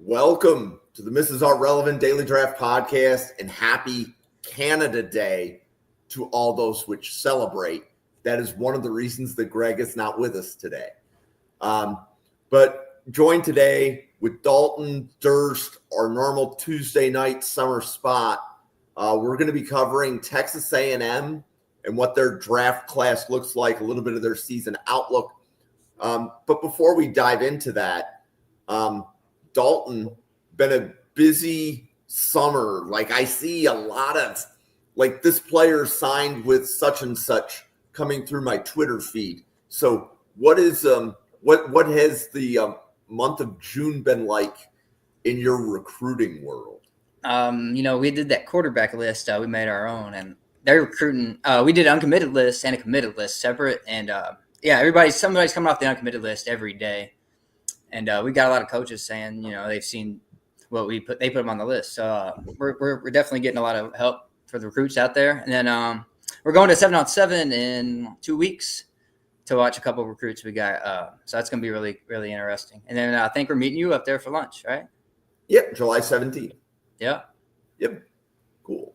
Welcome to the Mrs. Art Relevant Daily Draft Podcast, and happy Canada Day to all those which celebrate. That is one of the reasons that Greg is not with us today. But joined today with Dalton Durst, our normal Tuesday night summer spot. We're going to be covering Texas A&M and what their draft class looks like, a little bit of their season outlook. But before we dive into that, Dalton, been a busy summer. Like, I see a lot of, like, this player signed with such and such coming through my Twitter feed. So what is what has the month of June been like in your recruiting world? We did that quarterback list. We made our own, and they're recruiting. We did uncommitted list and a committed list separate, and somebody's coming off the uncommitted list every day. And we got a lot of coaches saying, they've seen what they put them on the list. So we're definitely getting a lot of help for the recruits out there. And then we're going to 7-on-7 in 2 weeks to watch a couple of recruits we got. So that's going to be really, really interesting. And then I think we're meeting you up there for lunch, right? Yep, July 17th. Yeah. Yep. Cool.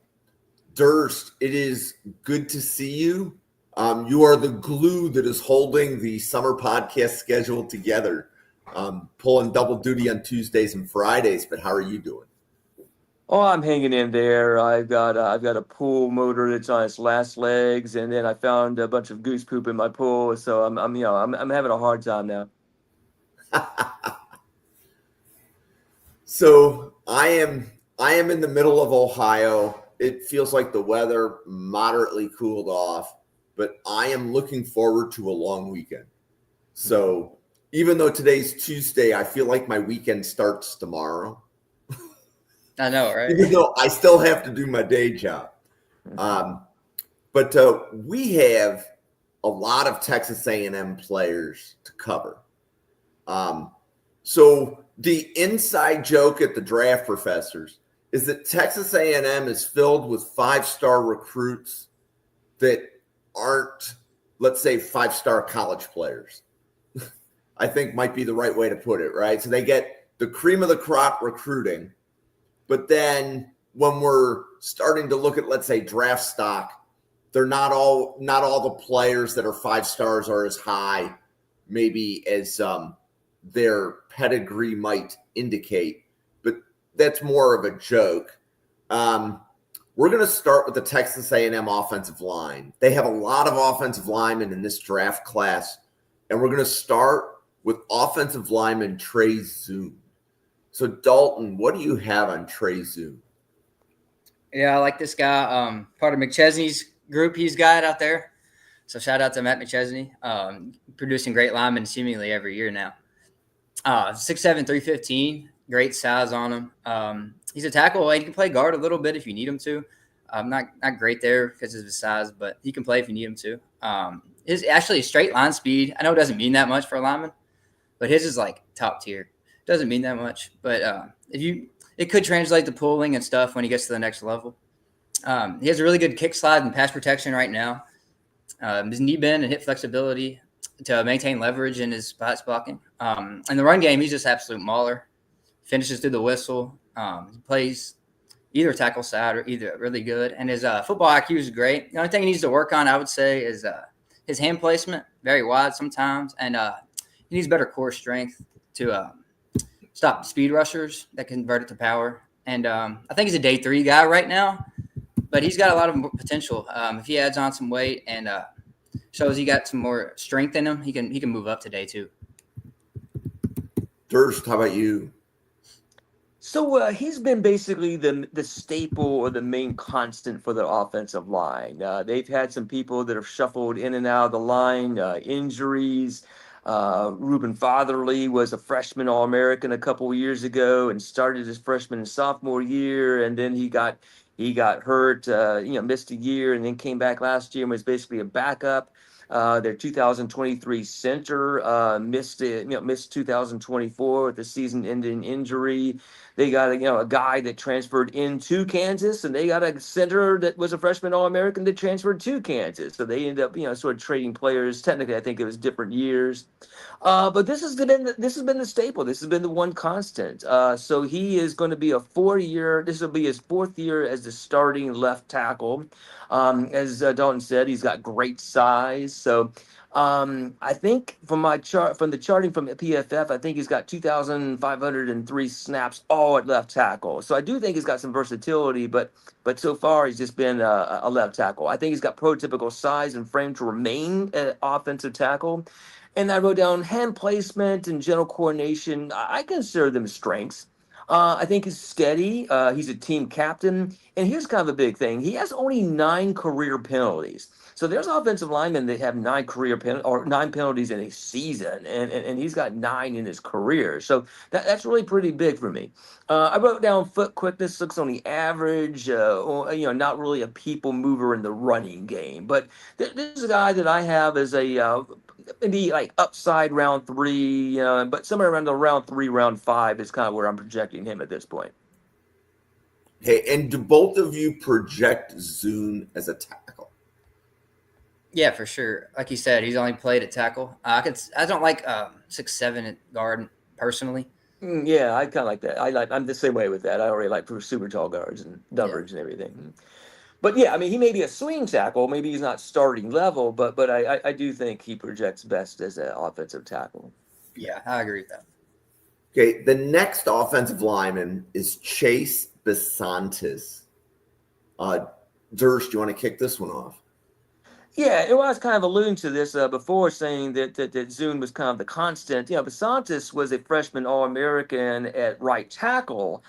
Durst, it is good to see you. You are the glue that is holding the summer podcast schedule together. Pulling double duty on Tuesdays and Fridays, but how are you doing? Oh, I'm hanging in there. I've got a pool motor that's on its last legs, and then I found a bunch of goose poop in my pool, so I'm having a hard time now. So I am in the middle of Ohio. It feels like the weather moderately cooled off, but I am looking forward to a long weekend. So even though today's Tuesday, I feel like my weekend starts tomorrow. I know, right? Even though I still have to do my day job. But we have a lot of Texas A&M players to cover. So the inside joke at the Draft Professors is that Texas A&M is filled with five-star recruits that aren't, let's say, five-star college players. I think might be the right way to put it, right? So they get the cream of the crop recruiting, but then when we're starting to look at, let's say, draft stock, they're not all the players that are five stars are as high, maybe as their pedigree might indicate, but that's more of a joke. We're going to start with the Texas A&M offensive line. They have a lot of offensive linemen in this draft class, and we're going to start with offensive lineman Trey Zoom. So, Dalton, what do you have on Trey Zoom? Yeah, I like this guy. Part of McChesney's group he's got out there. So shout out to Matt McChesney, producing great linemen seemingly every year now. 6'7", 315, great size on him. He's a tackle. He can play guard a little bit if you need him to. Not great there because of his size, but he can play if you need him to. His actually straight line speed, I know it doesn't mean that much for a lineman, but his is like top tier. Doesn't mean that much, but it could translate to pulling and stuff when he gets to the next level. He has a really good kick slide and pass protection right now. His knee bend and hip flexibility to maintain leverage in his pass blocking. In the run game, he's just absolute mauler. Finishes through the whistle. He plays either tackle side or either really good. And his football IQ is great. The only thing he needs to work on, I would say, is his hand placement, very wide sometimes, and he needs better core strength to stop speed rushers that convert it to power. And I think he's a day 3 guy right now, but he's got a lot of potential. If he adds on some weight and shows he got some more strength in him, he can move up to day 2. Durst, how about you? So he's been basically the staple or the main constant for the offensive line. They've had some people that have shuffled in and out of the line, injuries. Reuben Fatherly was a freshman All-American a couple of years ago and started his freshman and sophomore year, and then he got hurt, missed a year, and then came back last year and was basically a backup. Their 2023 center missed 2024 with the season-ending injury. They got a guy that transferred into Kansas, and they got a center that was a freshman All-American that transferred to Kansas. So they ended up sort of trading players. Technically, I think it was different years. But this has been the staple. This has been the one constant. So he is going to be a 4 year. This will be his 4th year as the starting left tackle. As Dalton said, he's got great size. So I think from the charting from PFF, I think he's got 2,503 snaps all at left tackle. So I do think he's got some versatility, but so far he's just been a left tackle. I think he's got prototypical size and frame to remain an offensive tackle. And I wrote down hand placement and general coordination. I consider them strengths. I think he's steady. He's a team captain. And here's kind of a big thing. He has only 9 career penalties. So there's offensive linemen that have 9 penalties in a season, and he's got 9 in his career. So that's really pretty big for me. I wrote down foot quickness looks on the average, not really a people mover in the running game. But this is a guy that I have as a maybe like upside round 3, but somewhere around the round 3, round 5 is kind of where I'm projecting him at this point. Okay, and do both of you project Zune as a tackle? Yeah, for sure. Like you said, he's only played at tackle. I don't like 6'7" at guard personally. Yeah, I kind of like that. I'm the same way with that. I don't really like for super tall guards and coverage and everything. But yeah, I mean, he may be a swing tackle. Maybe he's not starting level, but I do think he projects best as an offensive tackle. Yeah, I agree with that. Okay, the next offensive lineman is Chase Bisontis. Durst, do you want to kick this one off? Yeah, I was kind of alluding to this before, saying that Zune was kind of the constant. Bisontis was a freshman All-American at right tackle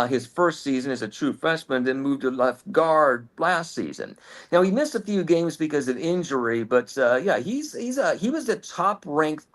his first season as a true freshman, then moved to left guard last season. Now, he missed a few games because of injury, but he was the top-ranked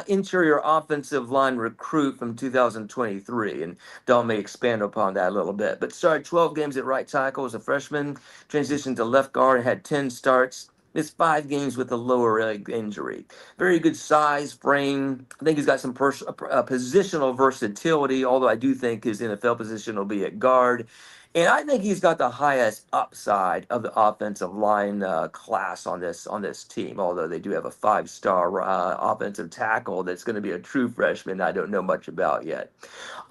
interior offensive line recruit from 2023, and Don may expand upon that a little bit. But started 12 games at right tackle as a freshman, transitioned to left guard, and had 10 starts. Missed 5 games with a lower leg injury. Very good size, frame. I think he's got some positional versatility, although I do think his NFL position will be at guard. And I think he's got the highest upside of the offensive line class on this team, although they do have a 5-star offensive tackle that's going to be a true freshman I don't know much about yet.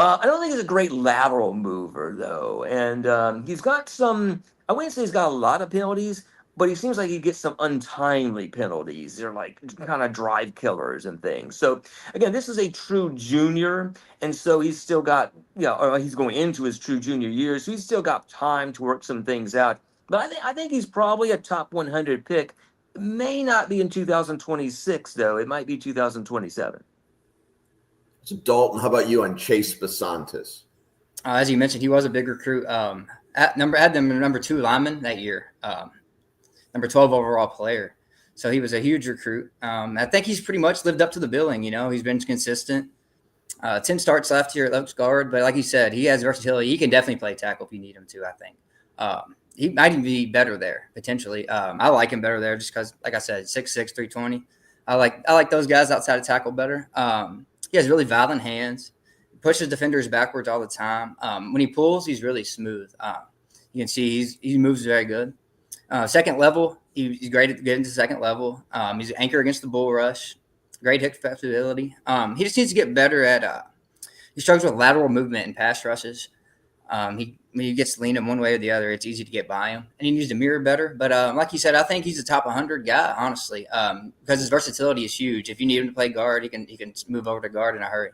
I don't think he's a great lateral mover, though. And he's got some, I wouldn't say he's got a lot of penalties, but he seems like he gets some untimely penalties. They're like kind of drive killers and things. So again, this is a true junior, and so he's still got, or he's going into his true junior year, so he's still got time to work some things out. But I think he's probably a top 100 pick. May not be in 2026 though. It might be 2027. So Dalton, how about you on Chase Bisontis? As you mentioned, he was a big recruit. Had them number 2 lineman that year. Number 12 overall player. So he was a huge recruit. I think he's pretty much lived up to the billing. He's been consistent. 10 starts left here at left guard. But like you said, he has versatility. He can definitely play tackle if you need him to, I think. He might even be better there, potentially. I like him better there just because, like I said, 6'6", 320. I like those guys outside of tackle better. He has really violent hands. He pushes defenders backwards all the time. When he pulls, he's really smooth. You can see he moves very good. Second level, he's great at getting to second level. He's an anchor against the bull rush. Great hip flexibility. He just needs to get better at he struggles with lateral movement and pass rushes. When he gets leaning one way or the other, it's easy to get by him. And he needs to mirror better. But like you said, I think he's a top 100 guy, honestly, because his versatility is huge. If you need him to play guard, he can move over to guard in a hurry.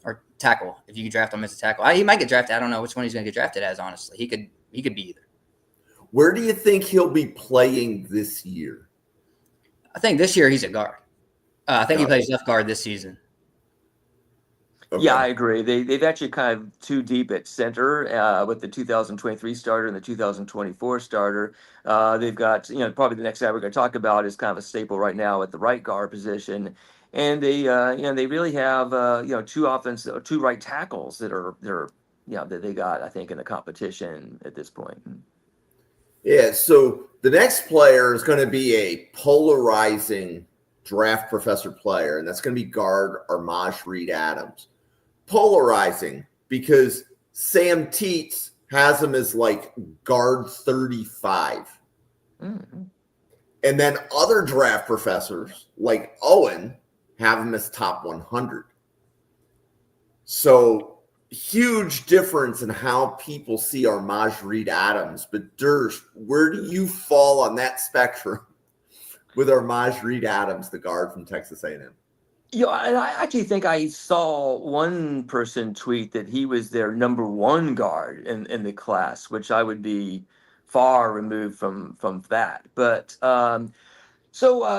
Or tackle, if you can draft him as a tackle. He might get drafted. I don't know which one he's going to get drafted as, honestly. He could be either. Where do you think he'll be playing this year? I think this year he's a guard. I think he plays left guard this season. Okay. Yeah, I agree. They've actually kind of too deep at center with the 2023 starter and the 2024 starter. They've got, probably the next guy we're going to talk about is kind of a staple right now at the right guard position. And they really have, 2 right tackles that they got, I think, in the competition at this point. Yeah, so the next player is going to be a polarizing draft professor player, and that's going to be guard Armaj Reed Adams. Polarizing because Sam Teets has him as like guard 35. Mm-hmm. And then other draft professors like Owen have him as top 100. So huge difference in how people see Armaj Reed Adams. But Dersh, where do you fall on that spectrum with Armaj Reed Adams, the guard from Texas A&M? Yeah, and I actually think I saw one person tweet that he was their number one guard in the class, which I would be far removed from that. But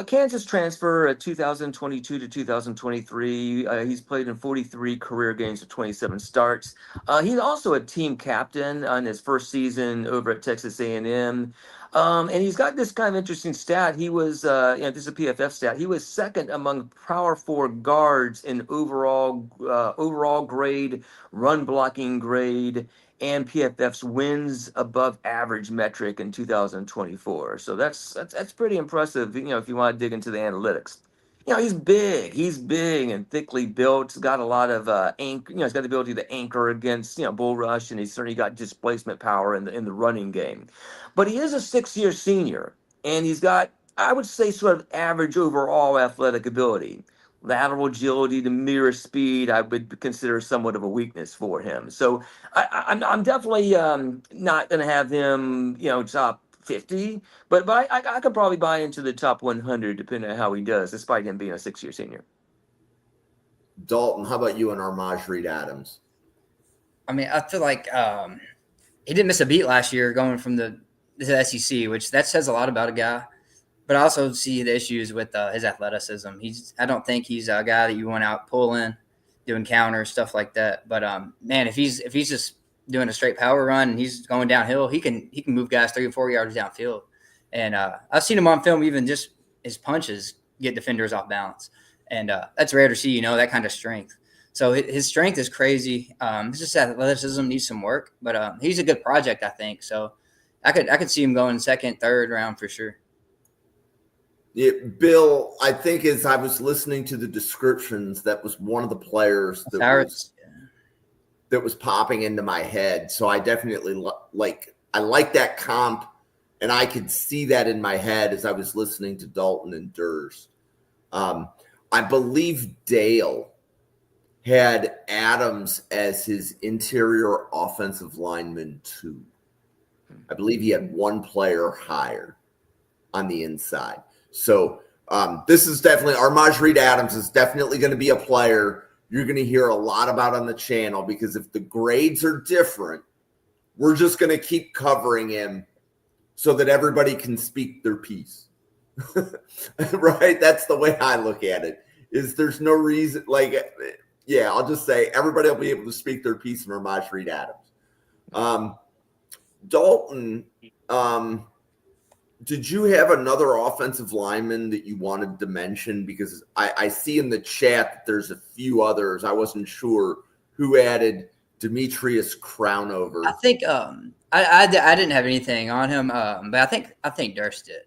Kansas transfer 2022 to 2023. He's played in 43 career games with 27 starts. He's also a team captain on his first season over at Texas A&M. And he's got this kind of interesting stat. He was, this is a PFF stat. He was second among Power Four guards in overall grade, run blocking grade, and PFF's wins above average metric in 2024. So that's pretty impressive. If you want to dig into the analytics, he's big and thickly built. He's got a lot of anchor. He's got the ability to anchor against bull rush, and he's certainly got displacement power in the running game. But he is a 6-year senior, and he's got, I would say, sort of average overall athletic ability. Lateral agility to mirror speed, I would consider somewhat of a weakness for him. So I'm definitely not going to have him, top 50, but I could probably buy into the top 100 depending on how he does, despite him being a 6-year senior. Dalton, how about you and Armaj Reed Adams? I mean, I feel like he didn't miss a beat last year going from the SEC, which that says a lot about a guy. But I also see the issues with his athleticism. I don't think he's a guy that you want out pulling, doing counters, stuff like that. But man, if he's just doing a straight power run and he's going downhill, he can move guys 3 or 4 yards downfield. And I've seen him on film, even just his punches get defenders off balance, and that's rare to see. That kind of strength. So his strength is crazy. It's just athleticism needs some work, but he's a good project, I think. So I could see him going second, third round for sure. Yeah, Bill, I think as I was listening to the descriptions, that was one of the players that was popping into my head. So I definitely I like that comp, and I could see that in my head as I was listening to Dalton and Durs. I believe Dale had Adams as his interior offensive lineman too. I believe he had one player higher on the inside. So this is definitely, Armaj Reed Adams is definitely going to be a player you're going to hear a lot about on the channel, because if the grades are different, we're just going to keep covering him so that everybody can speak their piece. Right? That's the way I look at it, is there's no reason, I'll just say everybody will be able to speak their piece in Armaj Reed Adams. Dalton, did you have another offensive lineman that you wanted to mention? Because I see in the chat that there's a few others. I wasn't sure who added Demetrius Crownover. I think I didn't have anything on him, but I think Durst did.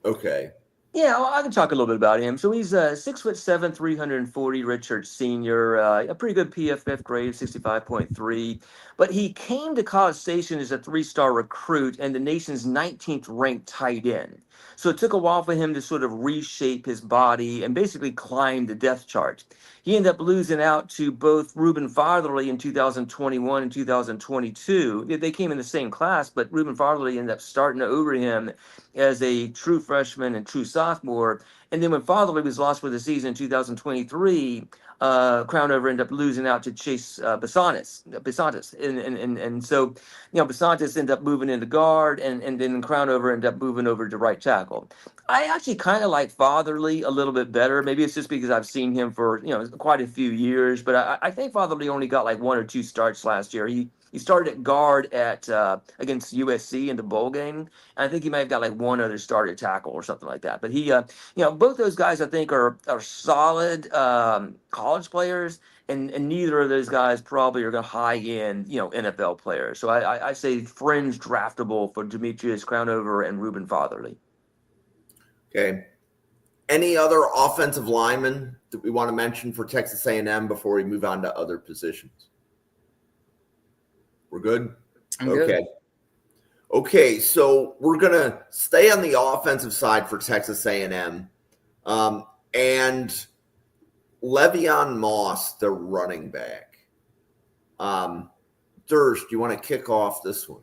Okay. Yeah, well, I can talk a little bit about him. So he's 6'7", 340, redshirt senior, a pretty good PFF grade, 65.3. But he came to College Station as a 3-star recruit and the nation's 19th ranked tight end. So it took a while for him to sort of reshape his body and basically climb the depth chart. He ended up losing out to both Reuben Fatherly in 2021 and 2022. They came in the same class, but Reuben Fatherly ended up starting over him as a true freshman and true sophomore. And then when Fatherly was lost for the season in 2023, Crownover ended up losing out to Chase Bisontis. And so, Bisontis ended up moving into guard, and then Crownover ended up moving over to right tackle. I actually kind of like Fatherly a little bit better. Maybe it's just because I've seen him for, quite a few years, but I think Fatherly only got like 1 or 2 starts last year. He started at guard against USC in the bowl game. And I think he may have got like 1 other starter tackle or something like that. But he, both those guys I think are solid college players. and neither of those guys probably are going to high end, NFL players. So I say fringe draftable for Demetrius Crownover and Reuben Fatherly. Okay. Any other offensive linemen that we want to mention for Texas A&M before we move on to other positions? We're good? I'm good. Okay, so we're going to stay on the offensive side for Texas A&M. And Le'Veon Moss, the running back. Durst, do you want to kick off this one?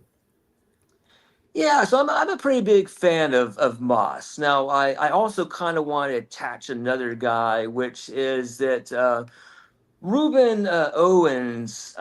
Yeah, so I'm a pretty big fan of Moss. Now, I also kind of want to attach another guy, which is that Reuben Owens,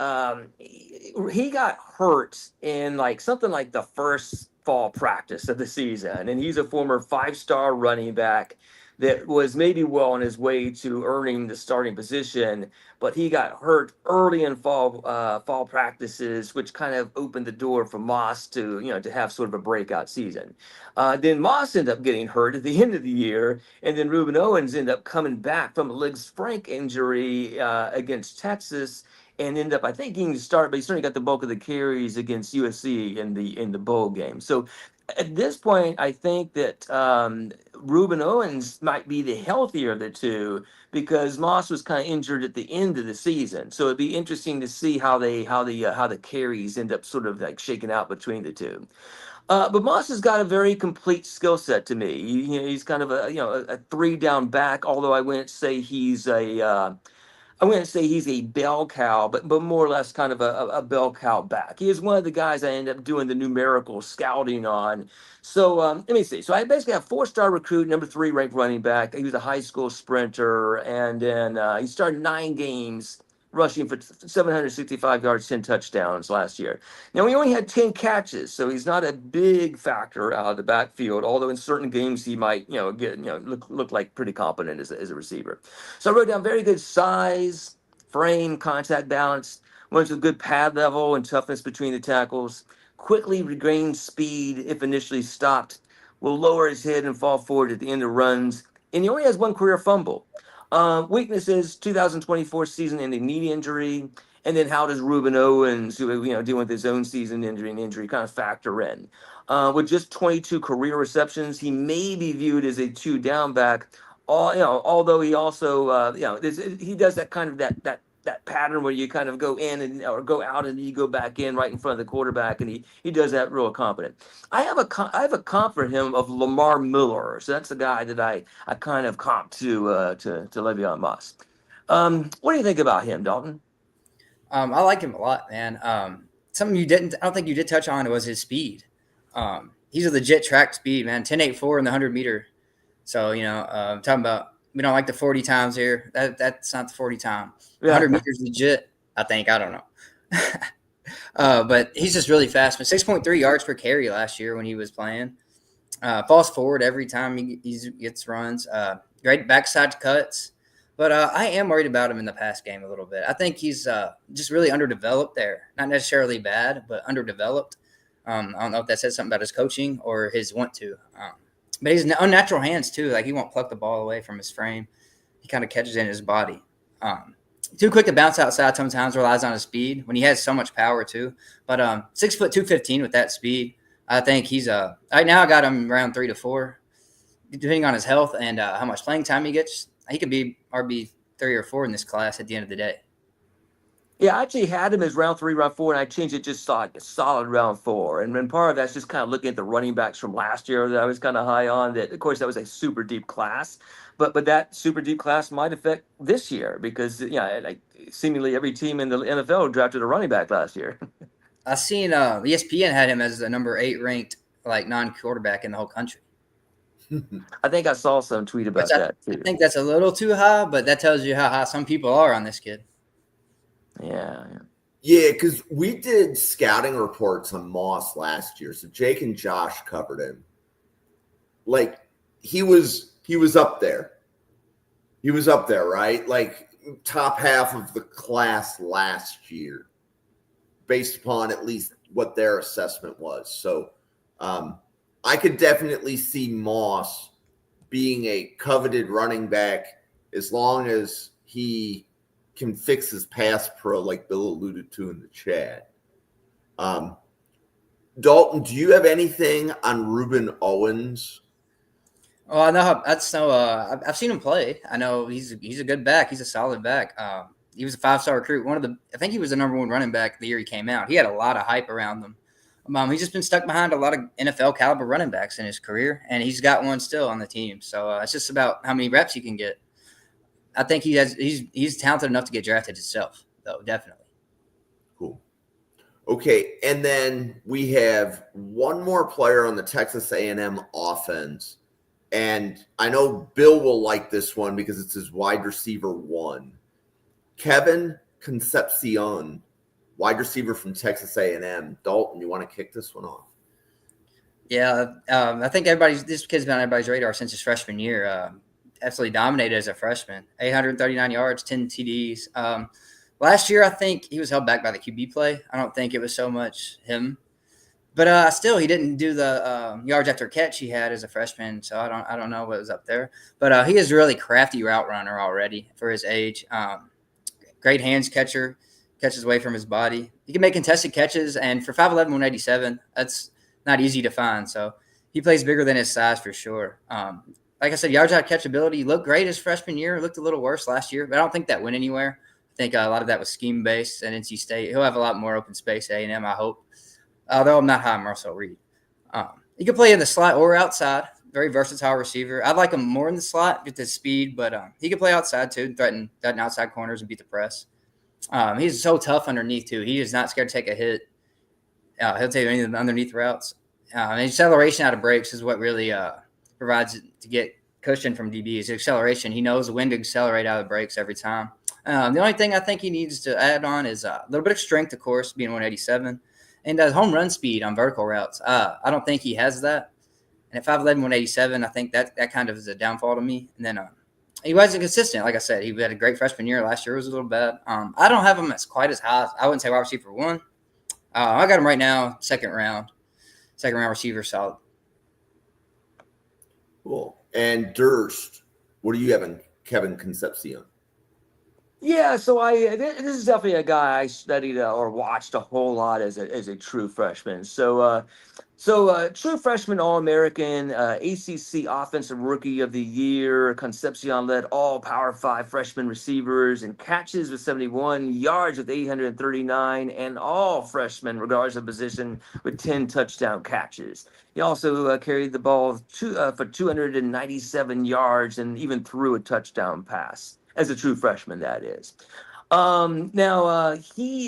he got hurt in something like the first fall practice of the season, and he's a former 5-star running back that was maybe well on his way to earning the starting position, but he got hurt early in fall practices, which kind of opened the door for Moss to have sort of a breakout season. Then Moss ended up getting hurt at the end of the year, and then Reuben Owens ended up coming back from a Liggs Frank injury against Texas, and ended up, I think, getting to start, but he certainly got the bulk of the carries against USC in the bowl game. So at this point, I think that Reuben Owens might be the healthier of the two because Moss was kind of injured at the end of the season. So it'd be interesting to see how the carries end up sort of shaking out between the two. But Moss has got a very complete skill set to me. He's kind of a 3-down back, although I wouldn't say he's a bell cow, but more or less kind of a bell cow back. He is one of the guys I end up doing the numerical scouting on. So let me see. So I basically have 4-star recruit, number 3 ranked running back. He was a high school sprinter, and then he started 9 games, rushing for 765 yards, 10 touchdowns last year. Now, he only had 10 catches, so he's not a big factor out of the backfield, although in certain games he might, look like pretty competent as a receiver. So I wrote down very good size, frame, contact balance, went to a good pad level and toughness between the tackles, quickly regained speed if initially stopped, will lower his head and fall forward at the end of runs, and he only has 1 career fumble. Weaknesses: 2024 season-ending knee injury, and then how does Reuben Owens, dealing with his own season injury, kind of factor in? With just 22 career receptions, he may be viewed as a 2-down back. Although he also, he does that kind of that pattern where you kind of go in or go out and you go back in right in front of the quarterback, and he does that real competent. I have a comp for him of Lamar Miller, so that's the guy that I kind of comp to Le'Veon Moss. What do you think about him, Dalton? I like him a lot, man. Something I don't think you did touch on was his speed. He's a legit track speed, man. 10.84 in the 100-meter. So, talking about, we don't like the 40 times here. That's not the 40 time. 100 meters legit, I think. I don't know. But he's just really fast. But 6.3 yards per carry last year when he was playing. Falls forward every time he gets runs. Great backside cuts. But I am worried about him in the pass game a little bit. I think he's just really underdeveloped there. Not necessarily bad, but underdeveloped. I don't know if that says something about his coaching or his want to. But he's unnatural hands, too. He won't pluck the ball away from his frame. He kind of catches it in his body. Too quick to bounce outside sometimes, relies on his speed when he has so much power, too. But 6 foot 215 with that speed, I think he's right now I got him around 3 to 4, depending on his health and how much playing time he gets. He could be RB 3 or 4 in this class at the end of the day. Yeah, I actually had him as round 3, round 4, and I changed it just a solid round 4. And then part of that's just kind of looking at the running backs from last year that I was kind of high on. That, of course, that was a super deep class, but that super deep class might affect this year because seemingly every team in the NFL drafted a running back last year. I seen ESPN had him as the number 8 ranked non-quarterback in the whole country. I think I saw some tweet about that too. I think that's a little too high, but that tells you how high some people are on this kid. Yeah, because we did scouting reports on Moss last year. So Jake and Josh covered him. He was up there. He was up there, right? Top half of the class last year, based upon at least what their assessment was. So I could definitely see Moss being a coveted running back as long as he can fix his pass pro, like Bill alluded to in the chat. Dalton, do you have anything on Ruben Owens? Oh, I know. I've seen him play. I know he's a good back. He's a solid back. He was a 5-star recruit. I think he was the number 1 running back the year he came out. He had a lot of hype around him. He's just been stuck behind a lot of NFL caliber running backs in his career, and he's got one still on the team. So it's just about how many reps he can get. I think he's talented enough to get drafted himself, though, definitely. Cool. Okay, and then we have one more player on the Texas A&M offense, and I know Bill will like this one because it's his wide receiver 1. Kevin Concepcion, wide receiver from Texas A&M. Dalton, you want to kick this one off? Yeah, I think this kid's been on everybody's radar since his freshman year. Absolutely dominated as a freshman. 839 yards, 10 TDs. Last year, I think he was held back by the QB play. I don't think it was so much him, but still, he didn't do the yards after catch he had as a freshman. So I don't know what was up there, but he is a really crafty route runner already for his age. Great hands catcher, catches away from his body. He can make contested catches, and for 5'11", 187, that's not easy to find. So he plays bigger than his size for sure. Like I said, yards out catchability. He looked great his freshman year. Looked a little worse last year, but I don't think that went anywhere. I think a lot of that was scheme-based at NC State. He'll have a lot more open space at A&M, I hope. Although I'm not high on Marcel Reed. He can play in the slot or outside. Very versatile receiver. I'd like him more in the slot with his speed, but he can play outside too, threaten outside corners and beat the press. He's so tough underneath too. He is not scared to take a hit. He'll take any of the underneath routes. And acceleration out of breaks is what really provides to get cushion from DBs. Acceleration. He knows when to accelerate out of the breaks every time. The only thing I think he needs to add on is a little bit of strength, of course, being 187, and home run speed on vertical routes. I don't think he has that. And at 5'11", 187, I think that kind of is a downfall to me. And then he wasn't consistent. Like I said, he had a great freshman year. Last year was a little bad. I don't have him as quite as high. I wouldn't say wide receiver 1. I got him right now, second round receiver, solid. Cool. And Durst, what do you have in Kevin Concepcion? Yeah, so this is definitely a guy I studied or watched a whole lot as a true freshman. So true freshman All-American, ACC Offensive Rookie of the Year. Concepcion led all Power 5 freshman receivers in catches with 71, yards with 839, and all freshmen, regardless of position, with 10 touchdown catches. He also carried the ball for 297 yards and even threw a touchdown pass. As a true freshman, that is. He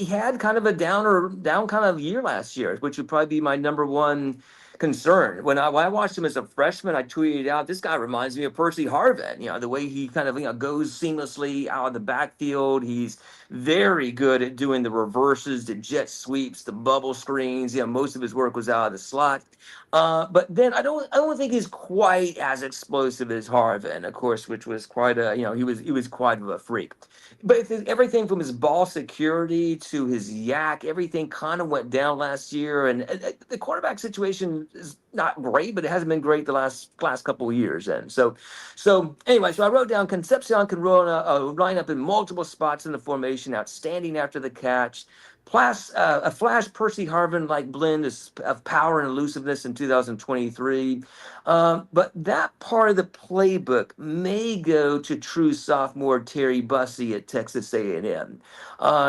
had kind of a down kind of year last year, which would probably be my number 1 concern. When I watched him as a freshman, I tweeted out, this guy reminds me of Percy Harvin. The way he kind of goes seamlessly out of the backfield. He's very good at doing the reverses, the jet sweeps, the bubble screens. Most of his work was out of the slot. But then I don't think he's quite as explosive as Harvin, of course, which was quite he was quite of a freak. But everything from his ball security to his yak, everything kind of went down last year. And the quarterback situation is not great, but it hasn't been great the last couple of years. And so anyway, I wrote down Concepcion can line up in multiple spots in the formation, outstanding after the catch. A flash Percy Harvin-like blend of power and elusiveness in 2023. But that part of the playbook may go to true sophomore Terry Bussey at Texas A&M.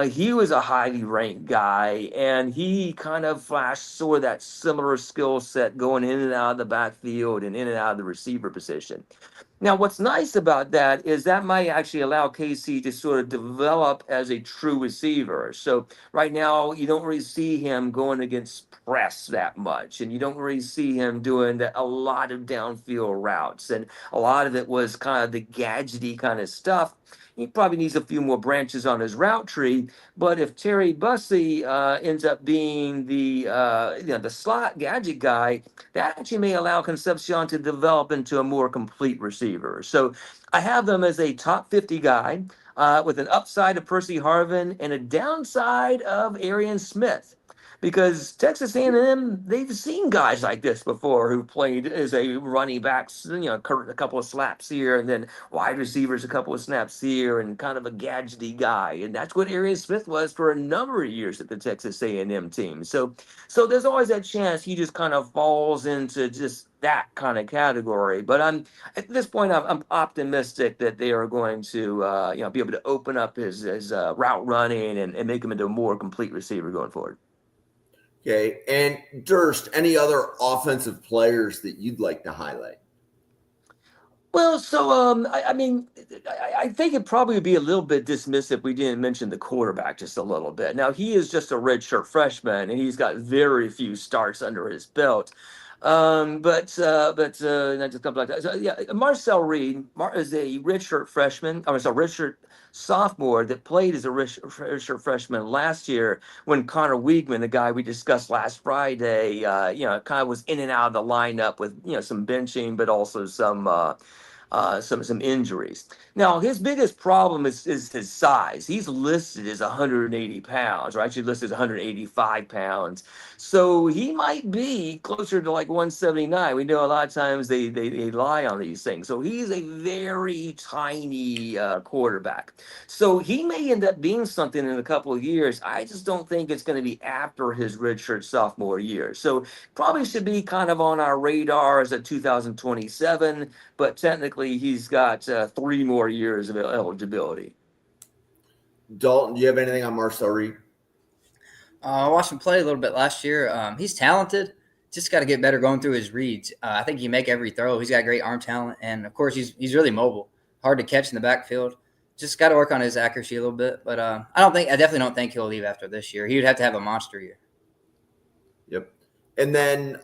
He was a highly ranked guy, and he kind of flashed sort of that similar skill set going in and out of the backfield and in and out of the receiver position. Now, what's nice about that is that might actually allow KC to sort of develop as a true receiver. So right now, you don't really see him going against press that much, and you don't really see him doing a lot of downfield routes. And a lot of it was kind of the gadgety kind of stuff. He probably needs a few more branches on his route tree. But if Terry Bussey ends up being the slot gadget guy, that actually may allow Concepcion to develop into a more complete receiver. So I have them as a top 50 guy with an upside of Percy Harvin and a downside of Arian Smith. because Texas A&M, they've seen guys like this before who played as a running back, a couple of slaps here, and then wide receivers a couple of snaps here, and kind of a gadgety guy. And that's what Arian Smith was for a number of years at the Texas A&M team. So there's always that chance he just kind of falls into just that kind of category. But at this point, I'm optimistic that they are going to be able to open up his route running and make him into a more complete receiver going forward. Okay. And Durst, any other offensive players that you'd like to highlight? Well, so I think it probably would be a little bit dismissive if we didn't mention the quarterback just a little bit. Now he is just a redshirt freshman, and he's got very few starts under his belt. But not just couple like that. So, yeah, Marcel Reed is a redshirt freshman. I mean, so redshirt sophomore that played as a redshirt freshman last year when Connor Weigman, the guy we discussed last Friday, kind of was in and out of the lineup with some benching, but also some injuries. Now, his biggest problem is his size. He's listed as 180 pounds, or actually listed as 185 pounds. So he might be closer to like 179. We know a lot of times they lie on these things. So he's a very tiny quarterback. So he may end up being something in a couple of years. I just don't think it's going to be after his redshirt sophomore year. So probably should be kind of on our radar as a 2027, but technically he's got 3 more years of eligibility. Dalton, do you have anything on Marcel Reed? I watched him play a little bit last year. He's talented. Just got to get better going through his reads. I think he can make every throw. He's got great arm talent, and of course, he's really mobile. Hard to catch in the backfield. Just got to work on his accuracy a little bit. But I definitely don't think he'll leave after this year. He would have to have a monster year. Yep. And then,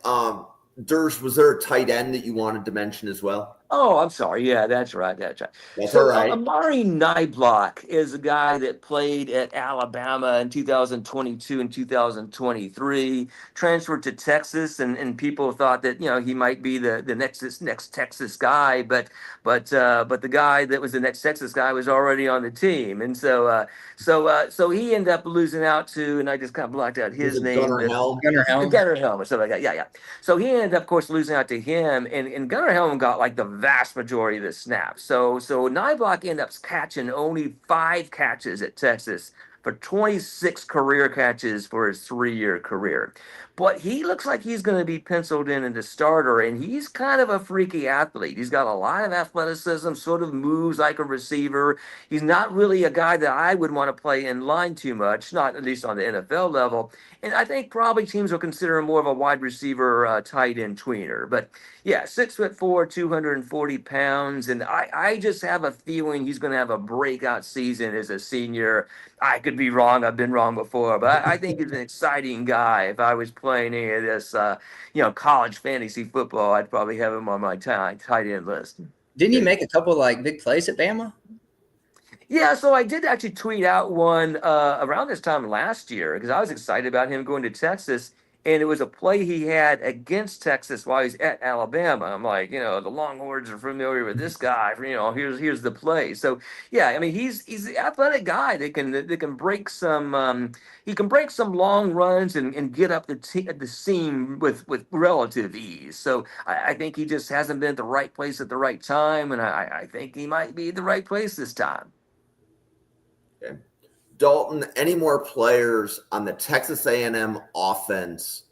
Durst, was there a tight end that you wanted to mention as well? Oh, I'm sorry. Yeah, that's right. That's So all right. Amari Niblock is a guy that played at Alabama in 2022 and 2023, transferred to Texas, and people thought that he might be the next Texas guy, but the guy that was the next Texas guy was already on the team, and so he ended up losing out to, and I just kind of blocked out his name. Gunnar Helm. Gunnar Helm or something like that. Yeah. So he ended up, of course, losing out to him, and Gunnar Helm got like the vast majority of the snaps. So Niblock ended up catching only 5 catches at Texas for 26 career catches for his 3-year career. But he looks like he's going to be penciled in as a starter, and he's kind of a freaky athlete. He's got a lot of athleticism, sort of moves like a receiver. He's not really a guy that I would want to play in line too much, not at least on the NFL level. And I think probably teams will consider him more of a wide receiver, tight end tweener. But yeah, 6'4", 240 pounds. And I just have a feeling he's going to have a breakout season as a senior. I could be wrong. I've been wrong before, but I think he's an exciting guy. If I was playing any of this, college fantasy football, I'd probably have him on my tight end list. Didn't he make a couple like big plays at Bama? Yeah, so I did actually tweet out one around this time last year because I was excited about him going to Texas, and it was a play he had against Texas while he's at Alabama. I'm like, the Longhorns are familiar with this guy. Here's the play. So yeah, I mean he's the athletic guy that can break some. He can break some long runs and get up the seam with relative ease. So I think he just hasn't been at the right place at the right time, and I think he might be at the right place this time. Okay. Dalton, any more players on the Texas A&M offense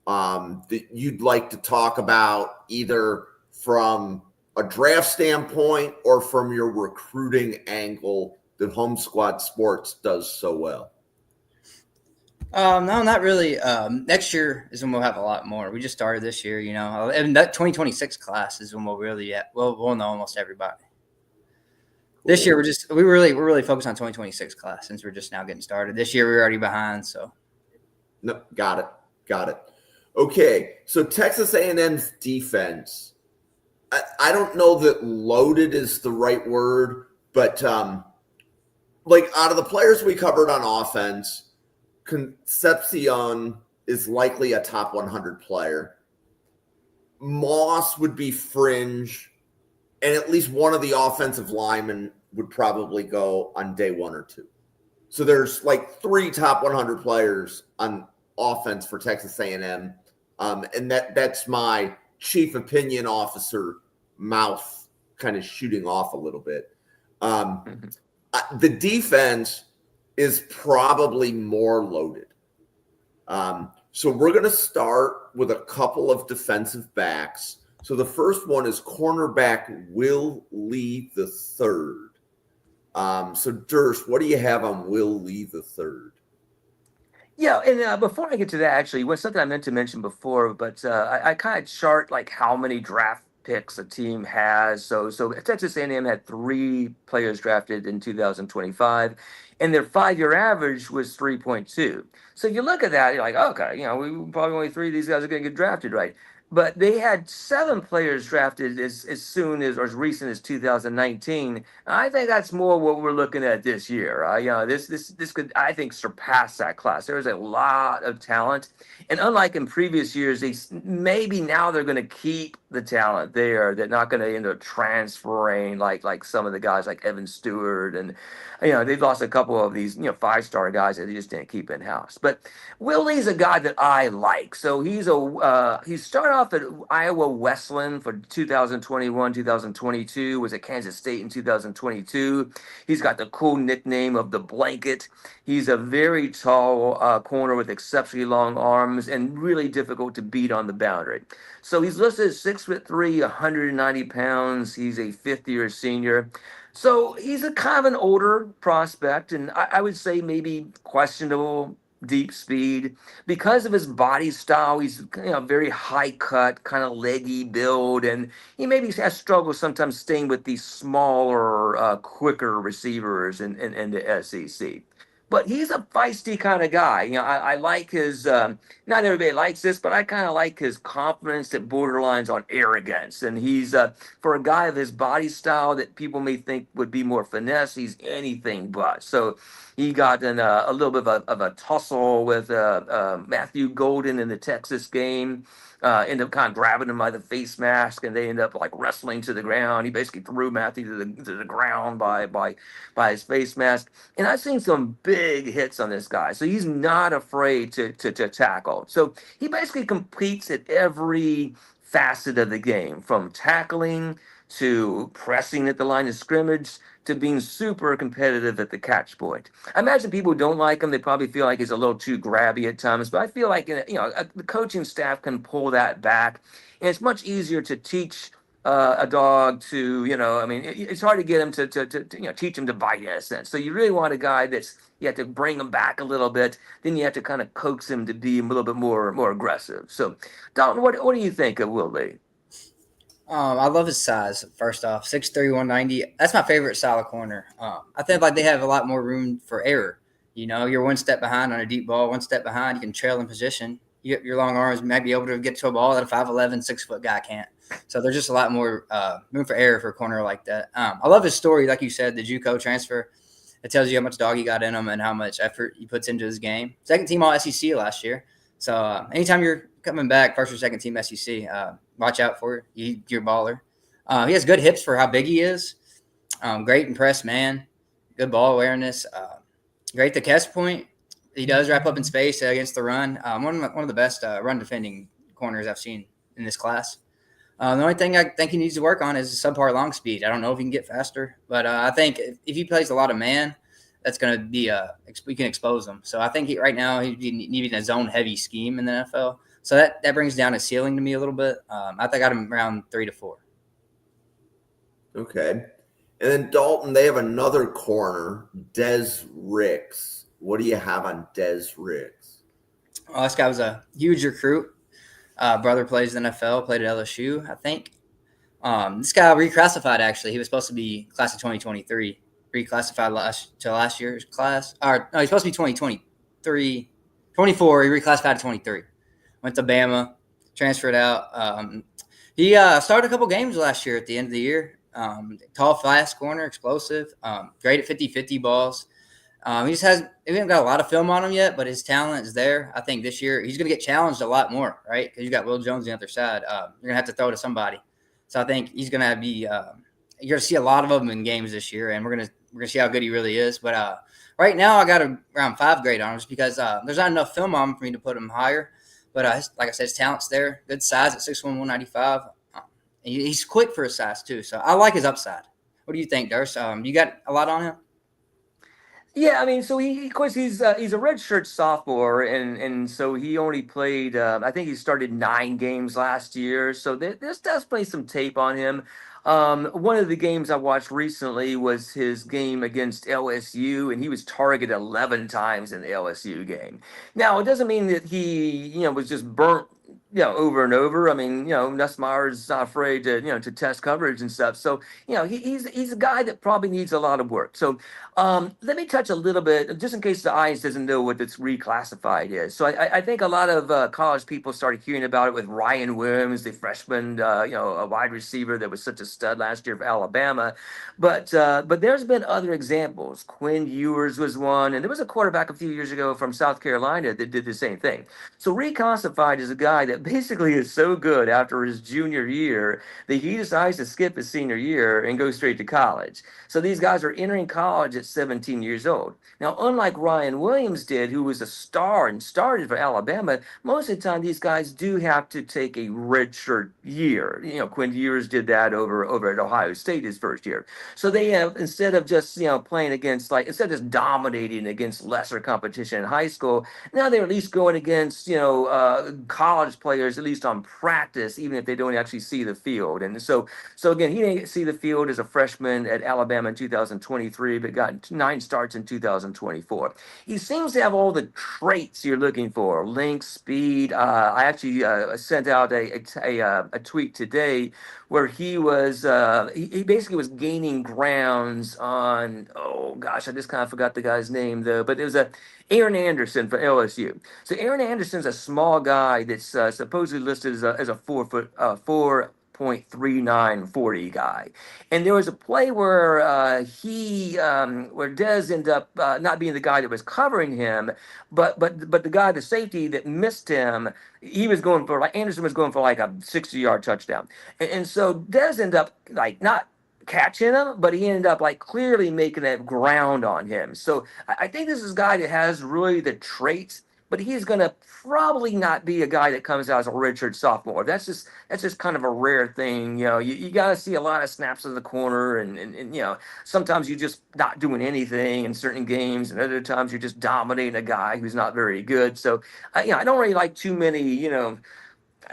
that you'd like to talk about, either from a draft standpoint or from your recruiting angle that Home Squad Sports does so well? No, not really. Next year is when we'll have a lot more. We just started this year, and that 2026 class is when we'll know almost everybody. This year we're really focused on 2026 class since we're just now getting started. This year we're already behind, so. No, got it. Okay, so Texas A&M's defense, I don't know that loaded is the right word, but like out of the players we covered on offense, Concepcion is likely a top 100 player. Moss would be fringe. And at least one of the offensive linemen would probably go on day 1 or 2. So there's like 3 top 100 players on offense for Texas A&M, and that's my chief opinion officer mouth kind of shooting off a little bit. The defense is probably more loaded. So we're going to start with a couple of defensive backs. So the first one is cornerback Will Lee III. So Durst, what do you have on Will Lee III? Yeah, and before I get to that, actually, was something I meant to mention before, but I kind of chart like how many draft picks a team has. So Texas A&M had 3 players drafted in 2025, and their 5-year average was 3.2. So you look at that, you're like, okay, we probably only 3 of these guys are going to get drafted, right? But they had 7 players drafted as soon as or as recent as 2019. I think that's more what we're looking at this year. This could, I think, surpass that class. There is a lot of talent, and unlike in previous years, maybe now they're going to keep the talent there. They're not going to end up transferring like some of the guys like Evan Stewart, and they've lost a couple of these 5-star guys that they just didn't keep in house. But Will Lee's a guy that I like. So he started off at Iowa Wesleyan for 2021, 2022, was at Kansas State in 2022. He's got the cool nickname of the Blanket. He's a very tall corner with exceptionally long arms and really difficult to beat on the boundary. So he's listed as 6'3", 190 pounds. He's a 5th-year senior. So he's a kind of an older prospect, and I would say maybe questionable deep speed because of his body style. He's very high cut, kind of leggy build, and he maybe has struggled sometimes staying with these smaller, quicker receivers in the SEC. But he's a feisty kind of guy. I like his, not everybody likes this, but I kind of like his confidence that borderlines on arrogance. And he's, for a guy of his body style that people may think would be more finesse, he's anything but. So he got in a little bit of a tussle with Matthew Golden in the Texas game. Ended up kind of grabbing him by the face mask, and they end up like wrestling to the ground. He basically threw Matthew to the ground by his face mask. And I've seen some big hits on this guy, so he's not afraid to tackle. So he basically competes at every facet of the game, from tackling to pressing at the line of scrimmage to being super competitive at the catch point. I imagine people who don't like him, they probably feel like he's a little too grabby at times, but I feel like the coaching staff can pull that back, and it's much easier to teach a dog to, it's hard to get him to teach him to bite in a sense. So you really want a guy you have to bring him back a little bit, then you have to kind of coax him to be a little bit more aggressive. So, Dalton, what do you think of Will Lee? I love his size. First off, 6'3", 190. That's my favorite style of corner. I think like they have a lot more room for error. You're one step behind on a deep ball, one step behind. You can trail in position. Your long arms might be able to get to a ball that a 5'11", 6-foot guy can't. So there's just a lot more room for error for a corner like that. I love his story, like you said, the JUCO transfer. It tells you how much dog he got in him and how much effort he puts into his game. Second team All SEC last year. So anytime you're coming back, first or second team SEC, watch out for it. You're a baller. He has good hips for how big he is. Great and press man. Good ball awareness. Great to catch point. He does wrap up in space against the run. One of the best run defending corners I've seen in this class. The only thing I think he needs to work on is subpar long speed. I don't know if he can get faster, but I think if he plays a lot of man, that's going to be we can expose him. So I think right now he's needing a zone heavy scheme in the NFL. So that brings down his ceiling to me a little bit. I think I got him around 3 to 4. Okay. And then Dalton, they have another corner, Des Ricks. What do you have on Des Ricks? Oh, this guy was a huge recruit. Brother plays in the NFL, played at LSU, I think. This guy reclassified, actually. He was supposed to be class of 2023. Reclassified to last year's class. No, he's supposed to be 2023. 24, he reclassified to 23. Went to Bama, transferred out. He started a couple games last year at the end of the year. Tall, fast corner, explosive. Great at 50-50 balls. We haven't got a lot of film on him yet, but his talent is there. I think this year he's going to get challenged a lot more, right? Because you got Will Jones on the other side. You're going to have to throw to somebody. So I think he's going to be you're going to see a lot of them in games this year, and we're going to see how good he really is. But Right now, I got around 5 grade on him just because there's not enough film on him for me to put him higher. But like I said, his talent's there. Good size at 6'1", 195. He's quick for his size too, so I like his upside. What do you think, Durst? You got a lot on him? Yeah, I mean, so he of course he's a redshirt sophomore, and so he only played. I think he started 9 games last year, so there's definitely some tape on him. One of the games I watched recently was his game against LSU, and he was targeted 11 times in the LSU game. Now, it doesn't mean that he was just burnt over and over. I mean, Nussmeier's not afraid to test coverage and stuff. So, he's a guy that probably needs a lot of work. So, let me touch a little bit, just in case the audience doesn't know what this reclassified is. So, I think a lot of college people started hearing about it with Ryan Williams, the freshman, a wide receiver that was such a stud last year for Alabama. But there's been other examples. Quinn Ewers was one, and there was a quarterback a few years ago from South Carolina that did the same thing. So reclassified is a guy that basically is so good after his junior year that he decides to skip his senior year and go straight to college. So these guys are entering college at 17 years old. Now, unlike Ryan Williams did, who was a star and started for Alabama, most of the time these guys do have to take a redshirt year. Quinn Ewers did that over at Ohio State his first year. So they have, instead of just playing against, instead of just dominating against lesser competition in high school, now they're at least going against college players, at least on practice, even if they don't actually see the field. And so again, he didn't see the field as a freshman at Alabama in 2023, but got 9 starts in 2024. He seems to have all the traits you're looking for: length, speed. I actually sent out a tweet today where he was he basically was gaining grounds on, oh gosh, I just kind of forgot the guy's name though, but it was Aaron Anderson for LSU. So Aaron Anderson's a small guy that's supposedly listed as a 4.3940 guy. And there was a play where where Dez ended up not being the guy that was covering him, but the guy, the safety that missed him, he was going for, Anderson was going for a 60-yard touchdown. And so Dez ended up not catching him, but he ended up clearly making that ground on him. So I think this is a guy that has really the traits, but he's going to probably not be a guy that comes out as a redshirt sophomore. That's just kind of a rare thing. You got to see a lot of snaps in the corner, and sometimes you're just not doing anything in certain games, and other times you're just dominating a guy who's not very good. So I don't really like too many.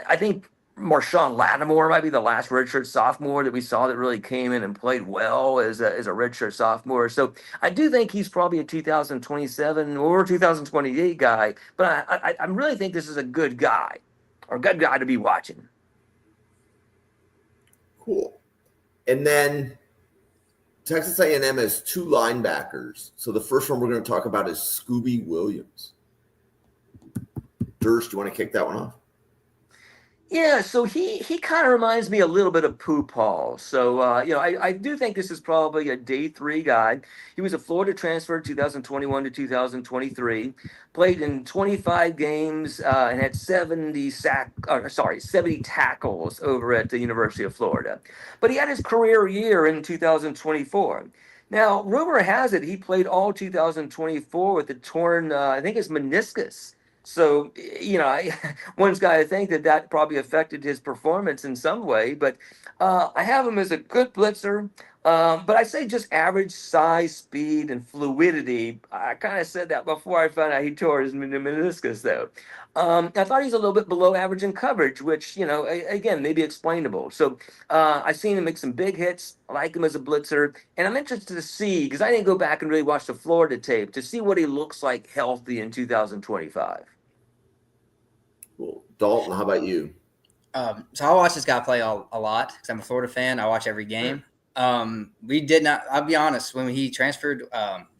I think Marshawn Lattimore might be the last redshirt sophomore that we saw that really came in and played well as a redshirt sophomore. So I do think he's probably a 2027 or 2028 guy, but I really think this is a good guy, or a good guy to be watching. Cool. And then Texas A&M has 2 linebackers. So the first one we're going to talk about is Scooby Williams. Durst, do you want to kick that one off? Yeah, so he kind of reminds me a little bit of Pooh Paul. So, I do think this is probably a day 3 guy. He was a Florida transfer 2021 to 2023, played in 25 games and had 70 tackles over at the University of Florida. But he had his career year in 2024. Now, rumor has it he played all 2024 with a torn, I think it's meniscus. So, one's got to think that probably affected his performance in some way. But I have him as a good blitzer. But I say just average size, speed, and fluidity. I kind of said that before I found out he tore his meniscus, though. I thought he's a little bit below average in coverage, which, again, maybe explainable. So I've seen him make some big hits. I like him as a blitzer. And I'm interested to see, because I didn't go back and really watch the Florida tape, to see what he looks like healthy in 2025. Cool. Dalton, how about you? So I watch this guy play a lot because I'm a Florida fan. I watch every game. We did not, I'll be honest, when he transferred,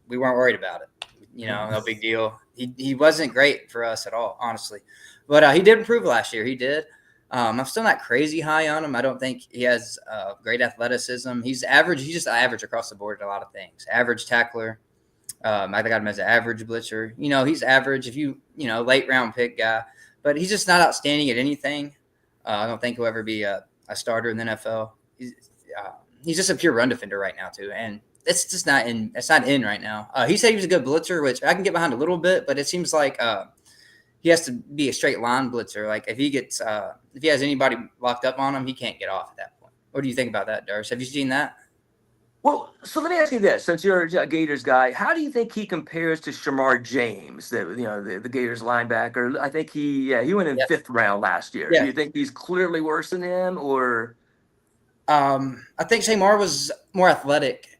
we weren't worried about it. No big deal. He wasn't great for us at all, honestly. But he did improve last year. He did. I'm still not crazy high on him. I don't think he has great athleticism. He's average. He's just average across the board at a lot of things. Average tackler. I got him as an average blitzer. He's average if late round pick guy. But he's just not outstanding at anything. I don't think he'll ever be a starter in the NFL. He's just a pure run defender right now, too. And it's just not in. It's not in right now. He said he was a good blitzer, which I can get behind a little bit, but it seems like he has to be a straight line blitzer. Like if he has anybody locked up on him, he can't get off at that point. What do you think about that, Durs? Have you seen that? Well, so let me ask you this: since you're a Gators guy, how do you think he compares to Shamar James, the Gators linebacker? I think he went in Yeah. 5th round last year. Yeah. Do you think he's clearly worse than him, or? I think Shamar was more athletic,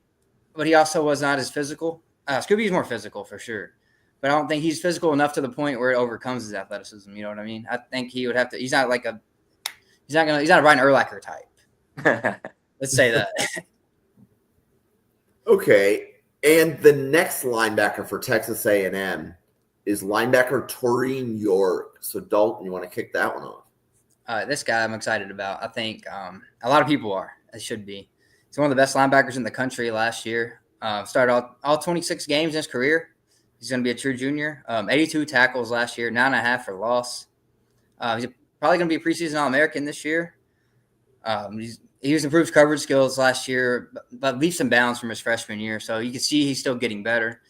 but he also was not as physical. Scooby's more physical for sure, but I don't think he's physical enough to the point where it overcomes his athleticism. You know what I mean? I think he would have to. He's not a Brian Urlacher type. Let's say that. Okay, and the next linebacker for Texas A&M is linebacker Taurine York. So Dalton, you want to kick that one off? This guy I'm excited about. I think a lot of people are. It should be. He's one of the best linebackers in the country last year. Started all 26 games in his career. He's going to be a true junior. 82 tackles last year, 9.5 for loss. He's probably going to be a preseason All-American this year. He was improved coverage skills last year, but leaps and bounds from his freshman year. So you can see he's still getting better.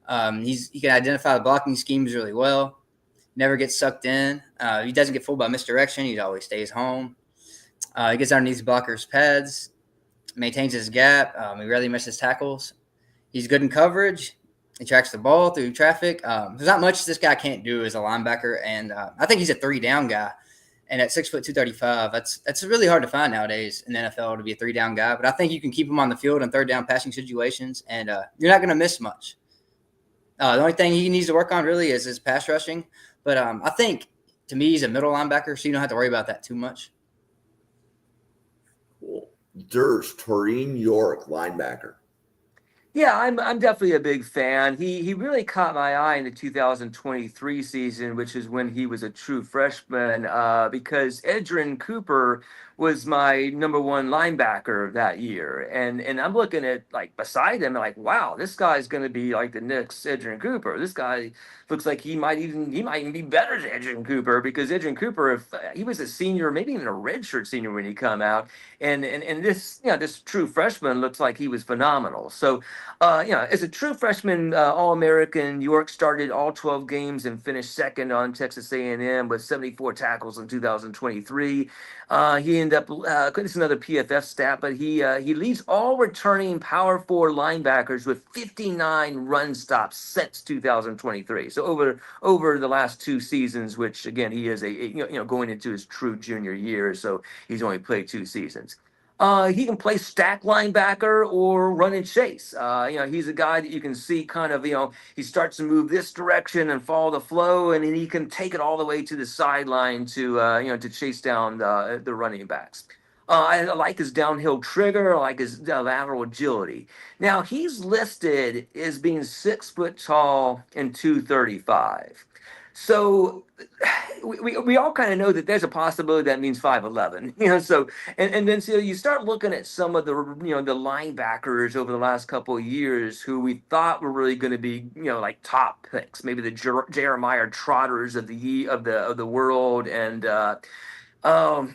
He can identify the blocking schemes really well. Never gets sucked in. He doesn't get fooled by misdirection. He always stays home. He gets underneath blockers' pads, maintains his gap. He rarely misses tackles. He's good in coverage. He tracks the ball through traffic. There's not much this guy can't do as a linebacker, and I think he's a 3-down guy. And at 6 foot 235, that's really hard to find nowadays in the NFL to be a 3-down guy. But I think you can keep him on the field in 3rd down passing situations, and you're not going to miss much. The only thing he needs to work on really is his pass rushing. But I think, to me, he's a middle linebacker, so you don't have to worry about that too much. Cool. Durs, Taurine York, linebacker. Yeah, I'm definitely a big fan. He really caught my eye in the 2023 season, which is when he was a true freshman, because Edgerrin Cooper was my number 1 linebacker that year. And I'm looking at, like, beside him, like, wow, this guy's going to be like the next Edgerrin Cooper. This guy looks like he might even be better than Edgerrin Cooper, because Edgerrin Cooper, if he was a senior, maybe even a redshirt senior when he come out, and this this true freshman looks like he was phenomenal. So as a true freshman All-American, York started all 12 games and finished 2nd on Texas A&M with 74 tackles in 2023. He ended up, this is another PFF stat, but he leads all returning Power 4 linebackers with 59 run stops since 2023. So over the last 2 seasons, which again he is going into his true junior year, so he's only played 2 seasons. He can play stack linebacker or run and chase. He's a guy that you can see kind of, he starts to move this direction and follow the flow, and then he can take it all the way to the sideline to chase down the running backs. I like his downhill trigger. I like his lateral agility. Now, he's listed as being 6 foot tall and 235. So we all kind of know that there's a possibility that means 5'11", so and then so you start looking at some of the the linebackers over the last couple of years who we thought were really going to be like top picks, maybe the Jeremiah Trotters of the world, and some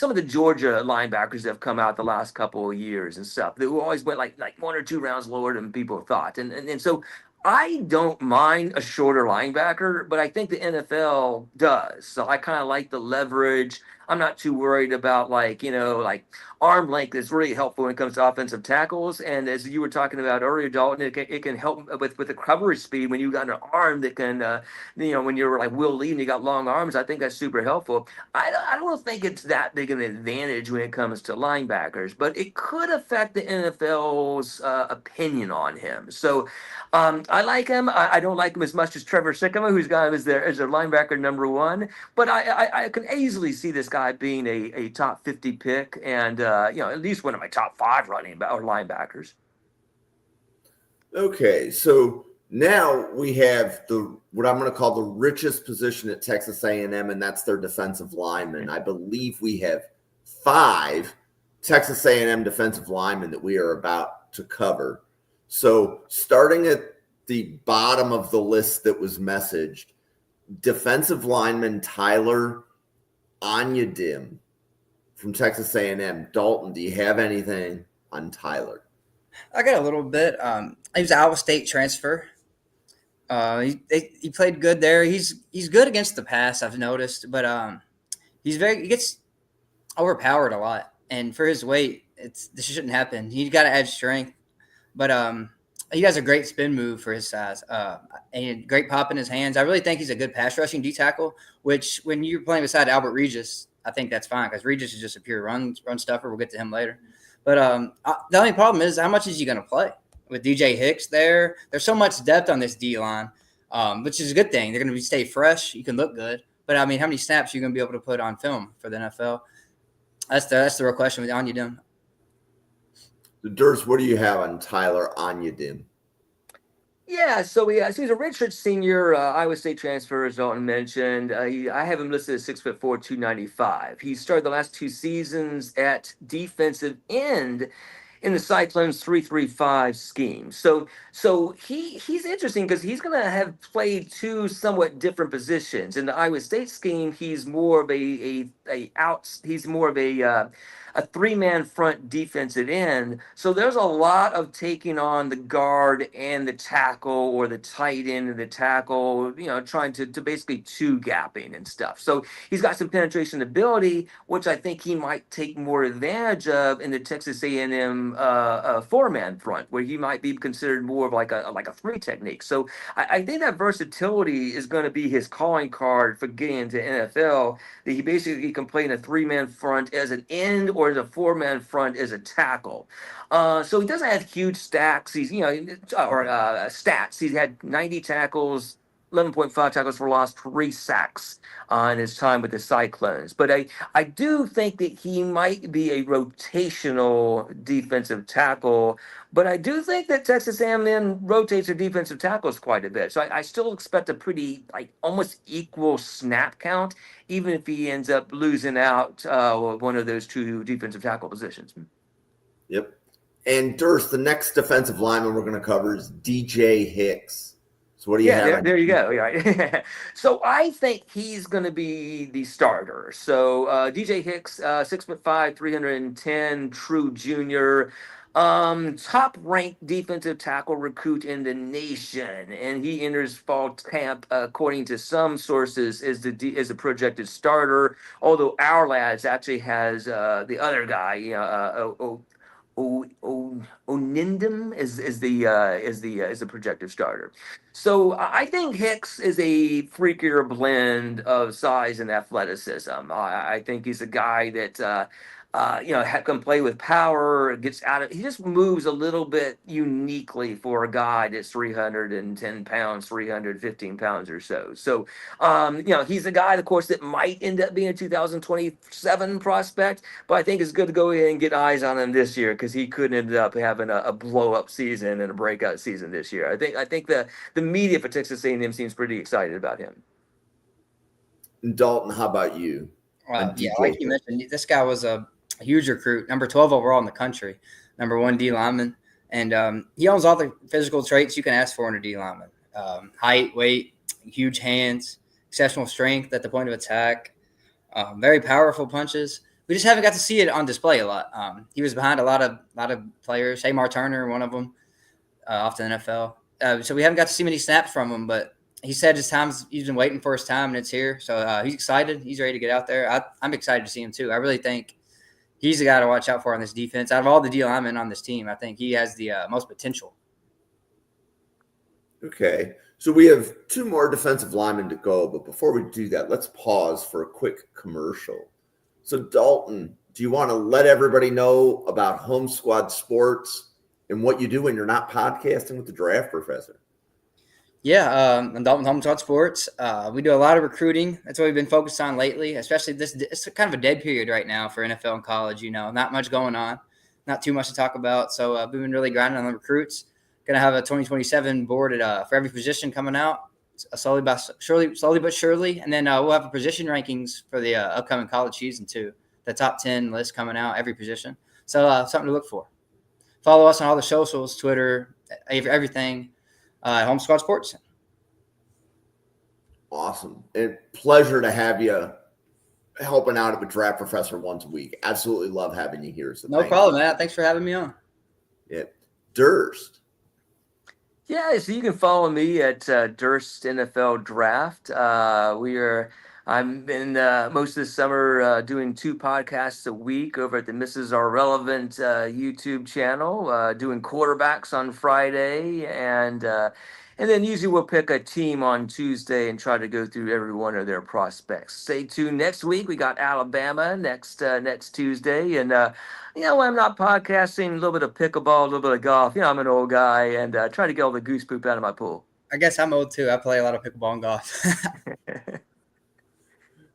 of the Georgia linebackers that have come out the last couple of years and stuff, they always went like 1 or 2 rounds lower than people thought, and so I don't mind a shorter linebacker, but I think the NFL does. So I kind of like the leverage. I'm not too worried about like arm length is really helpful when it comes to offensive tackles. And as you were talking about earlier, Dalton, it can help with the coverage speed when you got an arm that can, when you're like Will Lee and you got long arms. I think that's super helpful. I don't think it's that big an advantage when it comes to linebackers, but it could affect the NFL's opinion on him. So I like him. I don't like him as much as Trevor Sikkema, who's got him as their linebacker number 1. But I can easily see this guy being a top 50 pick, and at least one of my top 5 running or linebackers. Okay, so now we have what I'm going to call the richest position at Texas A&M, and that's their defensive linemen. I believe we have 5 Texas A&M defensive linemen that we are about to cover. So starting at the bottom of the list that was messaged, defensive lineman Tyler Onyedim from Texas A&M. Dalton, do you have anything on Tyler? I got a little bit. He was an Iowa State transfer. He played good there. He's good against the pass, I've noticed, but he gets overpowered a lot, and for his weight, this shouldn't happen. He's got to add strength, but he has a great spin move for his size, and great pop in his hands. I really think he's a good pass rushing D tackle. Which when you're playing beside Albert Regis, I think that's fine because Regis is just a pure run stuffer. We'll get to him later. But the only problem is how much is he going to play with DJ Hicks there? There's so much depth on this D line, which is a good thing. They're going to stay fresh. You can look good. But, I mean, how many snaps are you going to be able to put on film for the NFL? That's the real question with Onyedim. Durs, what do you have on Tyler Onyedim? Yeah, so he's a redshirt senior, Iowa State transfer, as Dalton mentioned. I have him listed at 6'4", 295. He started the last 2 seasons at defensive end in the Cyclones 3-3-5 scheme. So he's interesting because he's going to have played 2 somewhat different positions. In the Iowa State scheme, he's more of a 3-man front defensive end. So there's a lot of taking on the guard and the tackle, or the tight end and the tackle, trying to basically 2 gapping and stuff. So he's got some penetration ability, which I think he might take more advantage of in the Texas A&M 4-man front, where he might be considered more of like a 3 technique. So I think that versatility is going to be his calling card for getting into NFL, that he basically can play in a 3-man front as an end or as a 4-man front as a tackle. So he doesn't have huge stacks. Stats. He's had 90 tackles, 11.5 tackles for loss, 3 sacks in his time with the Cyclones. But I do think that he might be a rotational defensive tackle. But I do think that Texas A&M rotates their defensive tackles quite a bit. So I still expect a pretty almost equal snap count, even if he ends up losing out one of those 2 defensive tackle positions. Yep. And Durs, the next defensive lineman we're going to cover is DJ Hicks. So what do you have? There you go. Yeah. So I think he's going to be the starter. So DJ Hicks, 6'5", 310, true junior. Top ranked defensive tackle recruit in the nation, and he enters fall camp according to some sources as a projected starter. Although our lads actually has the other guy, Onindam is the projected starter. So I think Hicks is a freakier blend of size and athleticism. I think he's a guy that can play with power, he just moves a little bit uniquely for a guy that's 310 pounds, 315 pounds or so. So, he's a guy, of course, that might end up being a 2027 prospect, but I think it's good to go ahead and get eyes on him this year, because he could end up having a blow up season and a breakout season this year. I think the media for Texas A&M seems pretty excited about him. And Dalton, how about you? Like you mentioned, this guy was a huge recruit, number 12 overall in the country, number 1 D lineman. And he owns all the physical traits you can ask for in a D lineman. Height, weight, huge hands, exceptional strength at the point of attack, very powerful punches. We just haven't got to see it on display a lot. He was behind a lot of players. Shamar Turner, one of them, off to the NFL. So we haven't got to see many snaps from him, but he said he's been waiting for his time, and it's here. So he's excited. He's ready to get out there. I'm excited to see him too. I really think he's the guy to watch out for on this defense. Out of all the D linemen on this team, I think he has the most potential. Okay. So we have 2 more defensive linemen to go. But before we do that, let's pause for a quick commercial. So Dalton, do you want to let everybody know about Home Squad Sports and what you do when you're not podcasting with the Draft Professor? Yeah, I'm Dalton Home Squad Sports. We do a lot of recruiting. That's what we've been focused on lately, especially it's kind of a dead period right now for NFL and college. Not much going on, not too much to talk about. So we've been really grinding on the recruits. Going to have a 2027 board for every position coming out, slowly but surely. And then we'll have a position rankings for the upcoming college season too. The top 10 list coming out, every position. So something to look for. Follow us on all the socials, Twitter, everything. Home Squad Sports. Awesome. And pleasure to have you helping out at the Draft Professor once a week. Absolutely love having you here. So no problem, Matt. Thanks for having me on. Yeah. Durst. Yeah, so you can follow me at Durst NFL Draft. I'm in most of the summer doing 2 podcasts a week over at the Mrs. Are Relevant YouTube channel, doing quarterbacks on Friday, and then usually we'll pick a team on Tuesday and try to go through every one of their prospects. Stay tuned next week. We got Alabama next Tuesday, and when I'm not podcasting, a little bit of pickleball, a little bit of golf. I'm an old guy and try to get all the goose poop out of my pool. I guess I'm old too. I play a lot of pickleball and golf.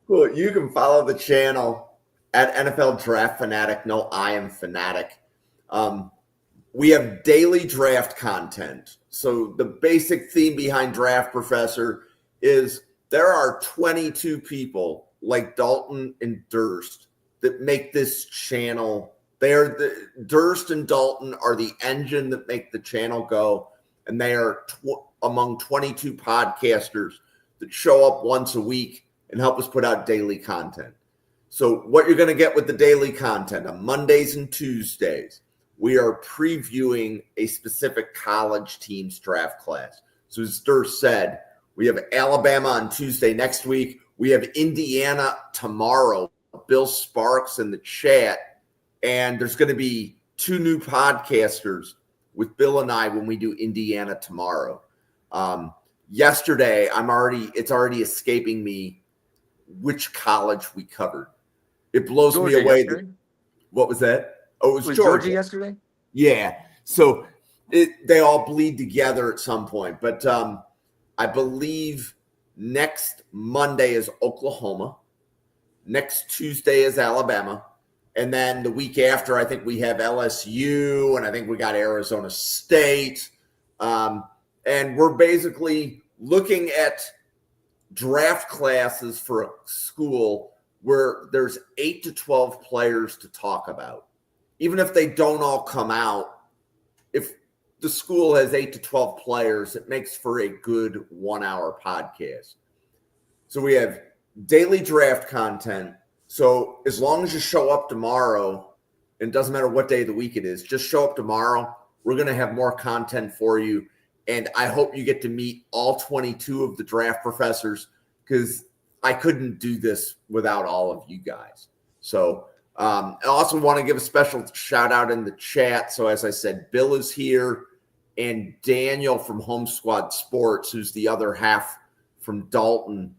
Cool. You can follow the channel at NFL Draft Fanatic. No, I am Fanatic. We have daily draft content. So the basic theme behind Draft Professor is there are 22 people like Dalton and Durst that make this channel. Durst and Dalton are the engine that make the channel go, and they are among 22 podcasters that show up once a week and help us put out daily content. So what you're going to get with the daily content on Mondays and Tuesdays, we are previewing a specific college team's draft class. So as Durst said, we have Alabama on Tuesday next week. We have Indiana tomorrow. Bill Sparks in the chat. And there's going to be 2 new podcasters with Bill and I when we do Indiana tomorrow. Yesterday, it's already escaping me which college we covered. It blows Georgia me away. Yesterday? What was that? Oh, it was Georgia yesterday? Yeah. So they all bleed together at some point. But I believe next Monday is Oklahoma. Next Tuesday is Alabama. And then the week after, I think we have LSU, and I think we got Arizona State. And we're basically looking at draft classes for a school where there's 8 to 12 players to talk about. Even if they don't all come out, if the school has 8 to 12 players, it makes for a good 1-hour podcast. So we have daily draft content. So as long as you show up tomorrow, and it doesn't matter what day of the week it is, just show up tomorrow. We're going to have more content for you. And I hope you get to meet all 22 of the draft professors, because I couldn't do this without all of you guys. So I also want to give a special shout out in the chat. So as I said, Bill is here, and Daniel from Home Squad Sports, who's the other half from Dalton.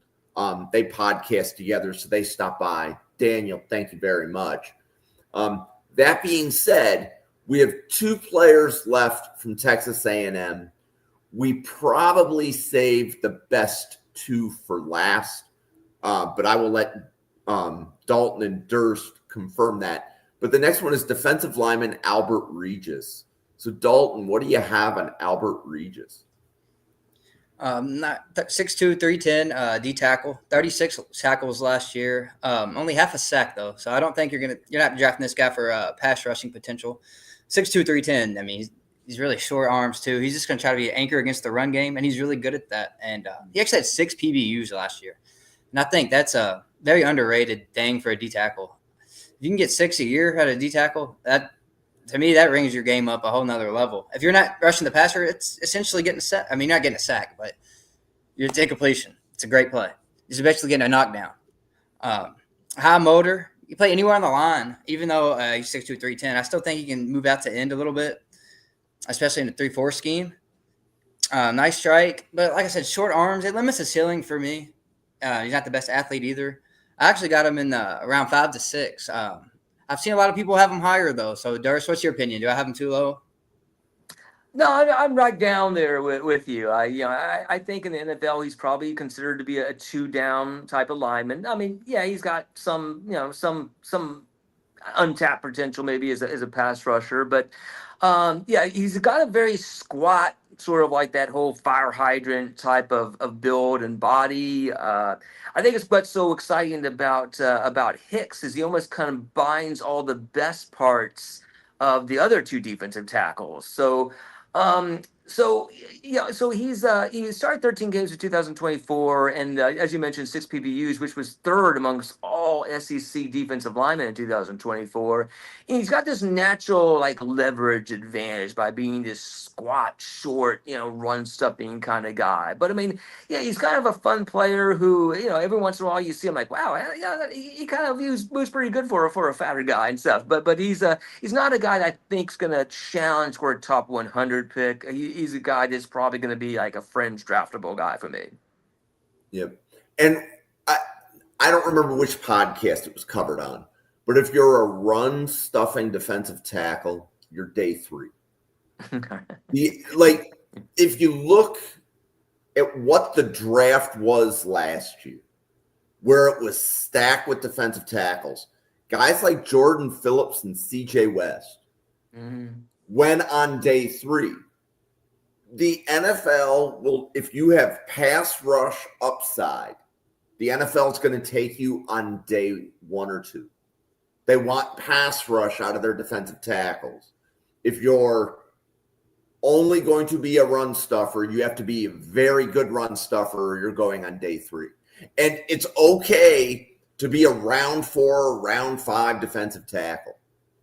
They podcast together, so they stop by. Daniel, thank you very much. That being said, we have 2 players left from Texas A&M. We probably saved the best 2 for last, but I will let Dalton and Durst confirm that. But the next one is defensive lineman Albert Regis. So Dalton, what do you have on Albert Regis? 6'2", 310, D tackle, 36 tackles last year. Only half a sack though, so I don't think you're not drafting this guy for pass rushing potential. 6'2", 310. I mean, he's really short arms too. He's just going to try to be an anchor against the run game, and he's really good at that. And he actually had 6 PBUs last year, and I think that's a very underrated thing for a D tackle. If you can get 6 a year out of D tackle, that to me that rings your game up a whole nother level. If you're not rushing the passer, it's essentially getting a sack. I mean, not getting a sack, but you're taking completion. It's a great play. He's basically getting a knockdown. High motor. You play anywhere on the line, even though he's 6'2", 310. I still think he can move out to end a little bit, especially in the 3-4 scheme. Nice strike. But like I said, short arms, it limits his ceiling for me. He's not the best athlete either. I actually got him in around 5 to 6. I've seen a lot of people have him higher, though. So, Durst, what's your opinion? Do I have him too low? No, I'm right down there with you. I think in the NFL he's probably considered to be a 2-down type of lineman. I mean, yeah, he's got some untapped potential maybe as a pass rusher, but he's got a very squat, sort of like that whole fire hydrant type of build and body. I think it's what's so exciting about Hicks is he almost combines all the best parts of the other 2 defensive tackles. So So yeah, so he started 13 games in 2024, and as you mentioned, 6 PBUs, which was third amongst all SEC defensive linemen in 2024. And he's got this natural like leverage advantage by being this squat, short, run stuffing kind of guy. But I mean, yeah, he's kind of a fun player who every once in a while you see him like, wow, yeah, he kind of moves pretty good for a fatter guy and stuff. But he's not a guy that I think's going to challenge for a top 100 pick. He's a guy that's probably going to be like a fringe draftable guy for me. Yep. And I don't remember which podcast it was covered on, but if you're a run stuffing defensive tackle, you're day 3. If you look at what the draft was last year, where it was stacked with defensive tackles, guys like Jordan Phillips and CJ West, when on day 3, the NFL will, if you have pass rush upside, the NFL is going to take you on day 1 or 2. They want pass rush out of their defensive tackles. If you're only going to be a run stuffer, you have to be a very good run stuffer, or you're going on day 3. And it's okay to be a round 4 or round 5 defensive tackle.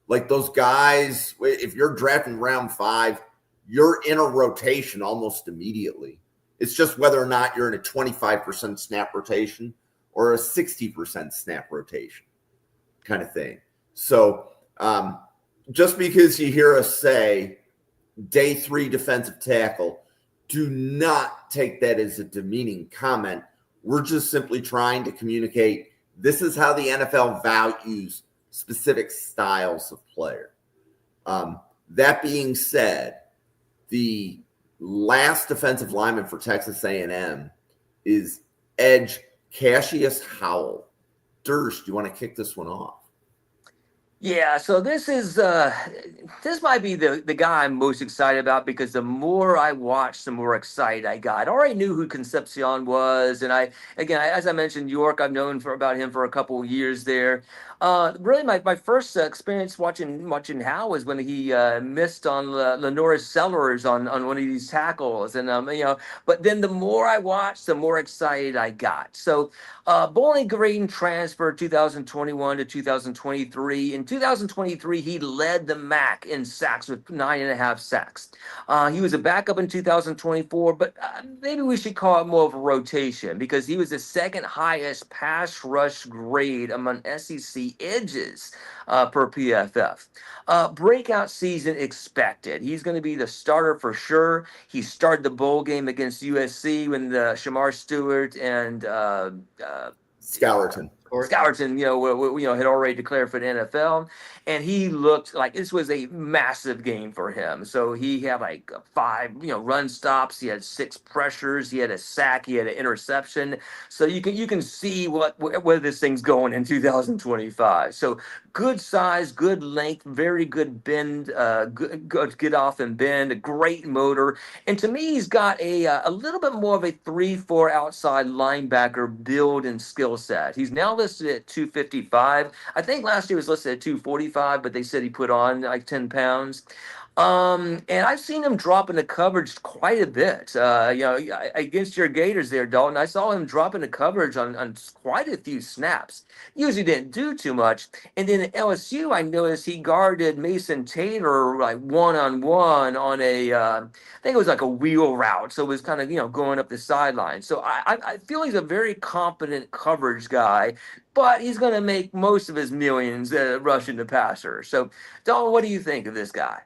Like those guys, if you're drafting round 5, you're in a rotation almost immediately. It's just whether or not you're in a 25% snap rotation or a 60% snap rotation kind of thing. So just because you hear us say day 3 defensive tackle, do not take that as a demeaning comment. We're just simply trying to communicate this is how the NFL values specific styles of player. That being said, the last defensive lineman for Texas A&M is edge Cassius Howell. Durst, do you want to kick this one off? Yeah, so this might be the guy I'm most excited about, because the more I watch, the more excited I got. I already knew who Concepcion was, and as I mentioned, York, I've known about him for a couple of years there. Really, my first experience watching Hal was when he missed on Lenoris Sellers on one of these tackles, and But then the more I watched, the more excited I got. So Bowling Green transferred 2021 to 2023. In 2023, he led the MAC in sacks with 9.5 sacks. He was a backup in 2024, but maybe we should call it more of a rotation, because he was the second highest pass rush grade among SEC edges per PFF. Breakout season expected. He's going to be the starter for sure. He started the bowl game against USC when Shamar Stewart and Schowerton, had already declared for the NFL, and he looked like this was a massive game for him. So he had like 5, run stops. He had 6 pressures. He had a sack. He had an interception. So you can see where this thing's going in 2025. So good size, good length, very good bend, good get off and bend, a great motor. And to me, he's got a little bit more of a 3-4 outside linebacker build and skill set. He's now listed at 255. I think last year was listed at 245, but they said he put on like 10 pounds. And I've seen him drop into coverage quite a bit. Against your Gators there, Dalton, I saw him drop into coverage on quite a few snaps. Usually didn't do too much. And then at LSU, I noticed he guarded Mason Taylor like one-on-one on I think it was like a wheel route. So it was kind of, going up the sideline. So I feel he's a very competent coverage guy, but he's going to make most of his millions rushing the passer. So, Dalton, what do you think of this guy?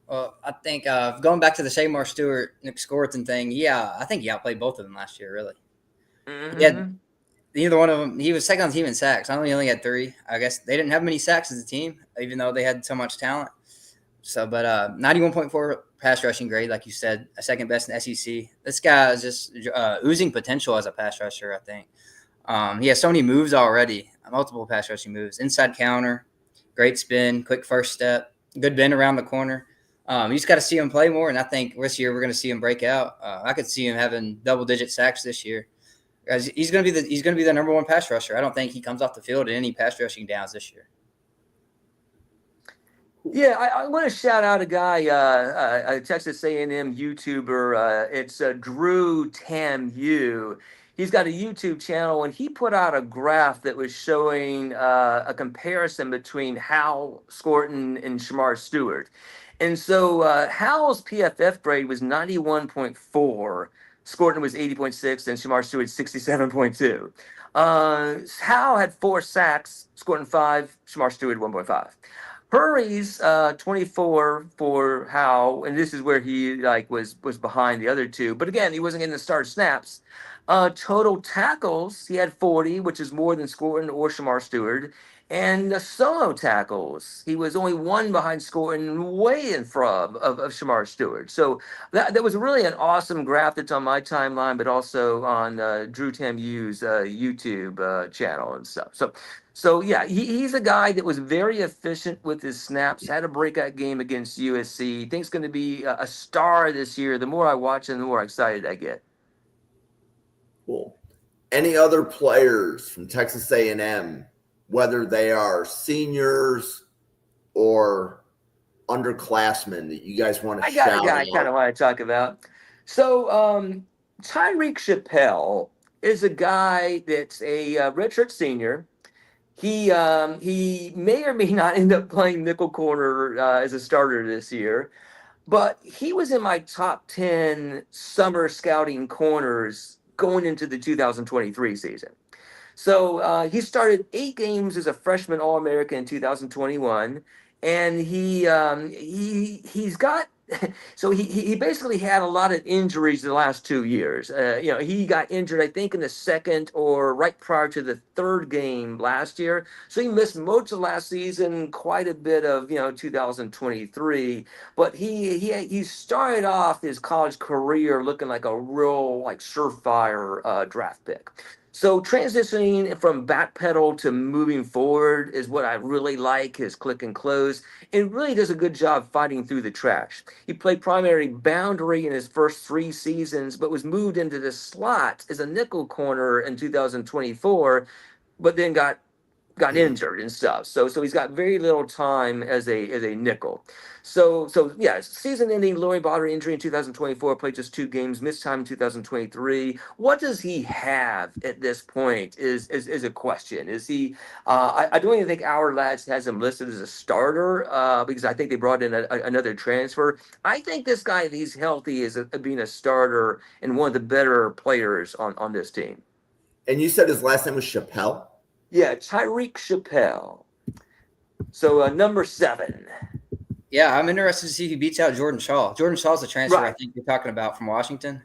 Well, I think going back to the Shamar Stewart, Nick Scoreton thing, I think he outplayed both of them last year, really. Mm-hmm. Yeah, neither one of them. He was second on the team in sacks. I only had 3. I guess they didn't have many sacks as a team, even though they had so much talent. So, but 91.4 pass rushing grade, like you said, a second best in SEC. This guy is just oozing potential as a pass rusher, I think. He has so many moves already, multiple pass rushing moves, inside counter, great spin, quick first step, good bend around the corner. You just got to see him play more, and I think this year we're going to see him break out. I could see him having double-digit sacks this year. He's going to be the number 1 pass rusher. I don't think he comes off the field in any pass rushing downs this year. Yeah, I want to shout out a guy, a Texas A&M YouTuber. It's Drew Tamu. He's got a YouTube channel, and he put out a graph that was showing a comparison between Hal Scorton and Shamar Stewart. And so Hal's PFF grade was 91.4, Scorton was 80.6, and Shamar Stewart 67.2. Hal had 4 sacks, Scorton 5, Shamar Stewart 1.5. Hurries 24 for Howe, and this is where he was behind the other two. But again, he wasn't getting the start snaps. Total tackles, he had 40, which is more than Scorton or Shamar Stewart. And the solo tackles, he was only 1 behind Scorton, way in front of Shamar Stewart. So that was really an awesome graph that's on my timeline, but also on Drew Tamu's YouTube channel and stuff. So yeah, he's a guy that was very efficient with his snaps, had a breakout game against USC. Thinks going to be a star this year. The more I watch him, the more excited I get. Cool. Any other players from Texas A&M, whether they are seniors or underclassmen, that you guys want to I got shout a guy I out? kind of want to talk about. So Tyreek Chappelle is a guy that's a redshirt senior. He may or may not end up playing nickel corner as a starter this year, but he was in my top 10 summer scouting corners going into the 2023 season. So he started 8 games as a freshman All-American in 2021, and he's got so he basically had a lot of injuries the last 2 years. He got injured, I think, in the second or right prior to the 3rd game last year. So he missed most of last season, quite a bit of 2023. But he started off his college career looking like a real surefire draft pick. So transitioning from backpedal to moving forward is what I really like, his click and close, and really does a good job fighting through the trash. He played primary boundary in his first 3 seasons, but was moved into the slot as a nickel corner in 2024, but then got injured and stuff. So he's got very little time as a nickel. So yeah, season-ending lower body injury in 2024, played just 2 games, missed time in 2023. What does he have at this point is a question. Is he? I don't even think Our Lads has him listed as a starter because I think they brought in another transfer. I think this guy, if he's healthy, is being a starter and one of the better players on this team. And you said his last name was Chappelle? Yeah, Tyreek Chappelle. So number 7. Yeah, I'm interested to see if he beats out Jordan Shaw. Jordan Shaw's the transfer Right. I think you're talking about from Washington.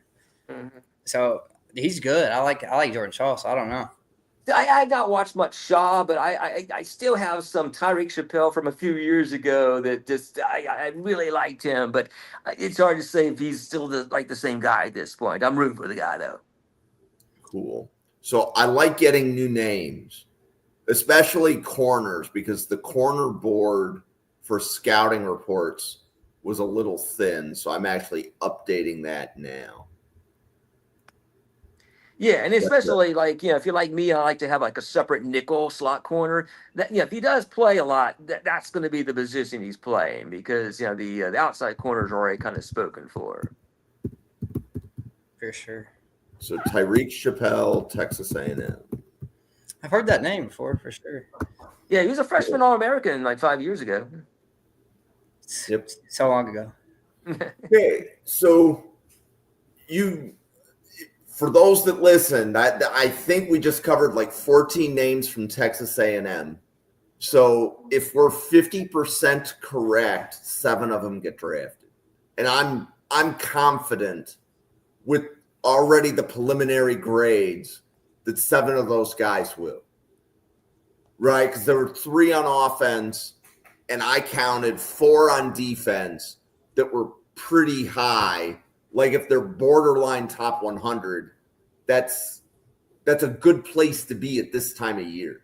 Mm-hmm. So he's good. I like Jordan Shaw, so I don't know. I not watched much Shaw, but I still have some Tyreek Chappelle from a few years ago that just I really liked him, but it's hard to say if he's still the same guy at this point. I'm rooting for the guy though. Cool. So I like getting new names, especially corners, because the corner board for scouting reports was a little thin. So I'm actually updating that now. Yeah, and especially if you're like me, I like to have a separate nickel slot corner. That if he does play a lot, that's going to be the position he's playing because the outside corners are already kind of spoken for. For sure. So Tyreek Chappelle, Texas A&M. I've heard that name before, for sure. Yeah, he was a freshman All-American 5 years ago. Yep. So long ago. Okay, so for those that listen, I think we just covered 14 names from Texas A&M. So if we're 50% correct, 7 of them get drafted, and I'm confident with already the preliminary grades that 7 of those guys will. Right, because there were 3 on offense, and I counted 4 on defense that were pretty high. If they're borderline top 100, that's a good place to be at this time of year.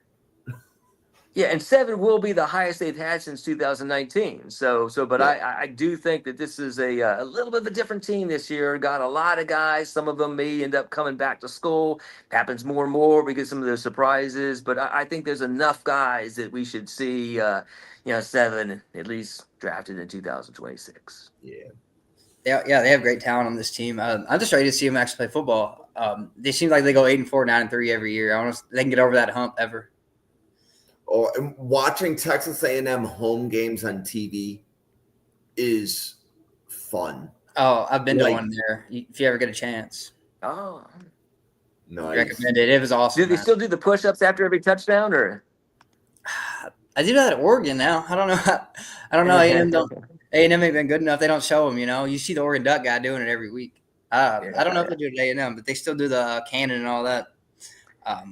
Yeah, and 7 will be the highest they've had since 2019. But Yeah. I do think that this is a little bit of a different team this year. Got a lot of guys. Some of them may end up coming back to school. Happens more and more because some of the surprises. But I think there's enough guys that we should see, 7 at least drafted in 2026. Yeah. Yeah, they have great talent on this team. I'm just ready to see them actually play football. They seem like they go 8-4, 9-3 every year. I want to, they can get over that hump ever. And watching Texas A&M home games on TV is fun. Oh, I've been to Like- one there. If you ever get a chance, Oh, Nice. recommend it. It was awesome. do they man. still do the push-ups after every touchdown, or? I do that at Oregon now. I don't know. I don't know. A&M ain't been good enough. They don't show them. You see the Oregon Duck guy doing it every week. I don't know if they do it at A&M, but they still do the cannon and all that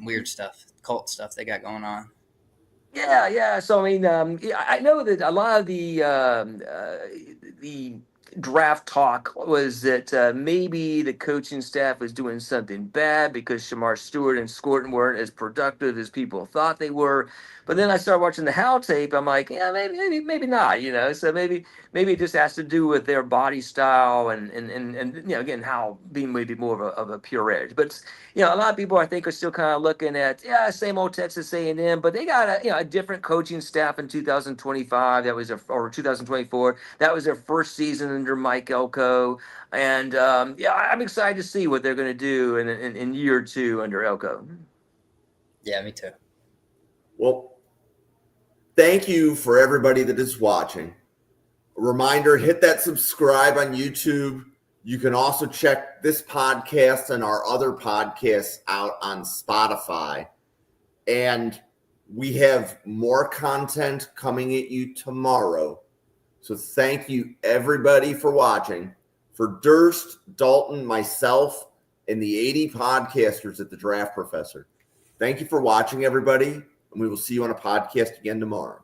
weird stuff, cult stuff they got going on. Yeah. So I mean, I know that a lot of the draft talk was that maybe the coaching staff was doing something bad because Shamar Stewart and Scorton weren't as productive as people thought they were. But then I started watching the Hal tape. I'm like, yeah, maybe not. So maybe it just has to do with their body style and again, Hal being maybe more of a pure edge. But a lot of people I think are still kind of looking at same old Texas A&M, but they got a different coaching staff in 2025. Or 2024. That was their first season under Mike Elko, and I'm excited to see what they're going to do in year 2 under Elko. Yeah, me too. Well, thank you for everybody that is watching. A reminder, hit that subscribe on YouTube. You can also check this podcast and our other podcasts out on Spotify. And we have more content coming at you tomorrow. So thank you, everybody, for watching. For Durst, Dalton, myself, and the 80 podcasters at the Draft Professor, thank you for watching, everybody. And we will see you on a podcast again tomorrow.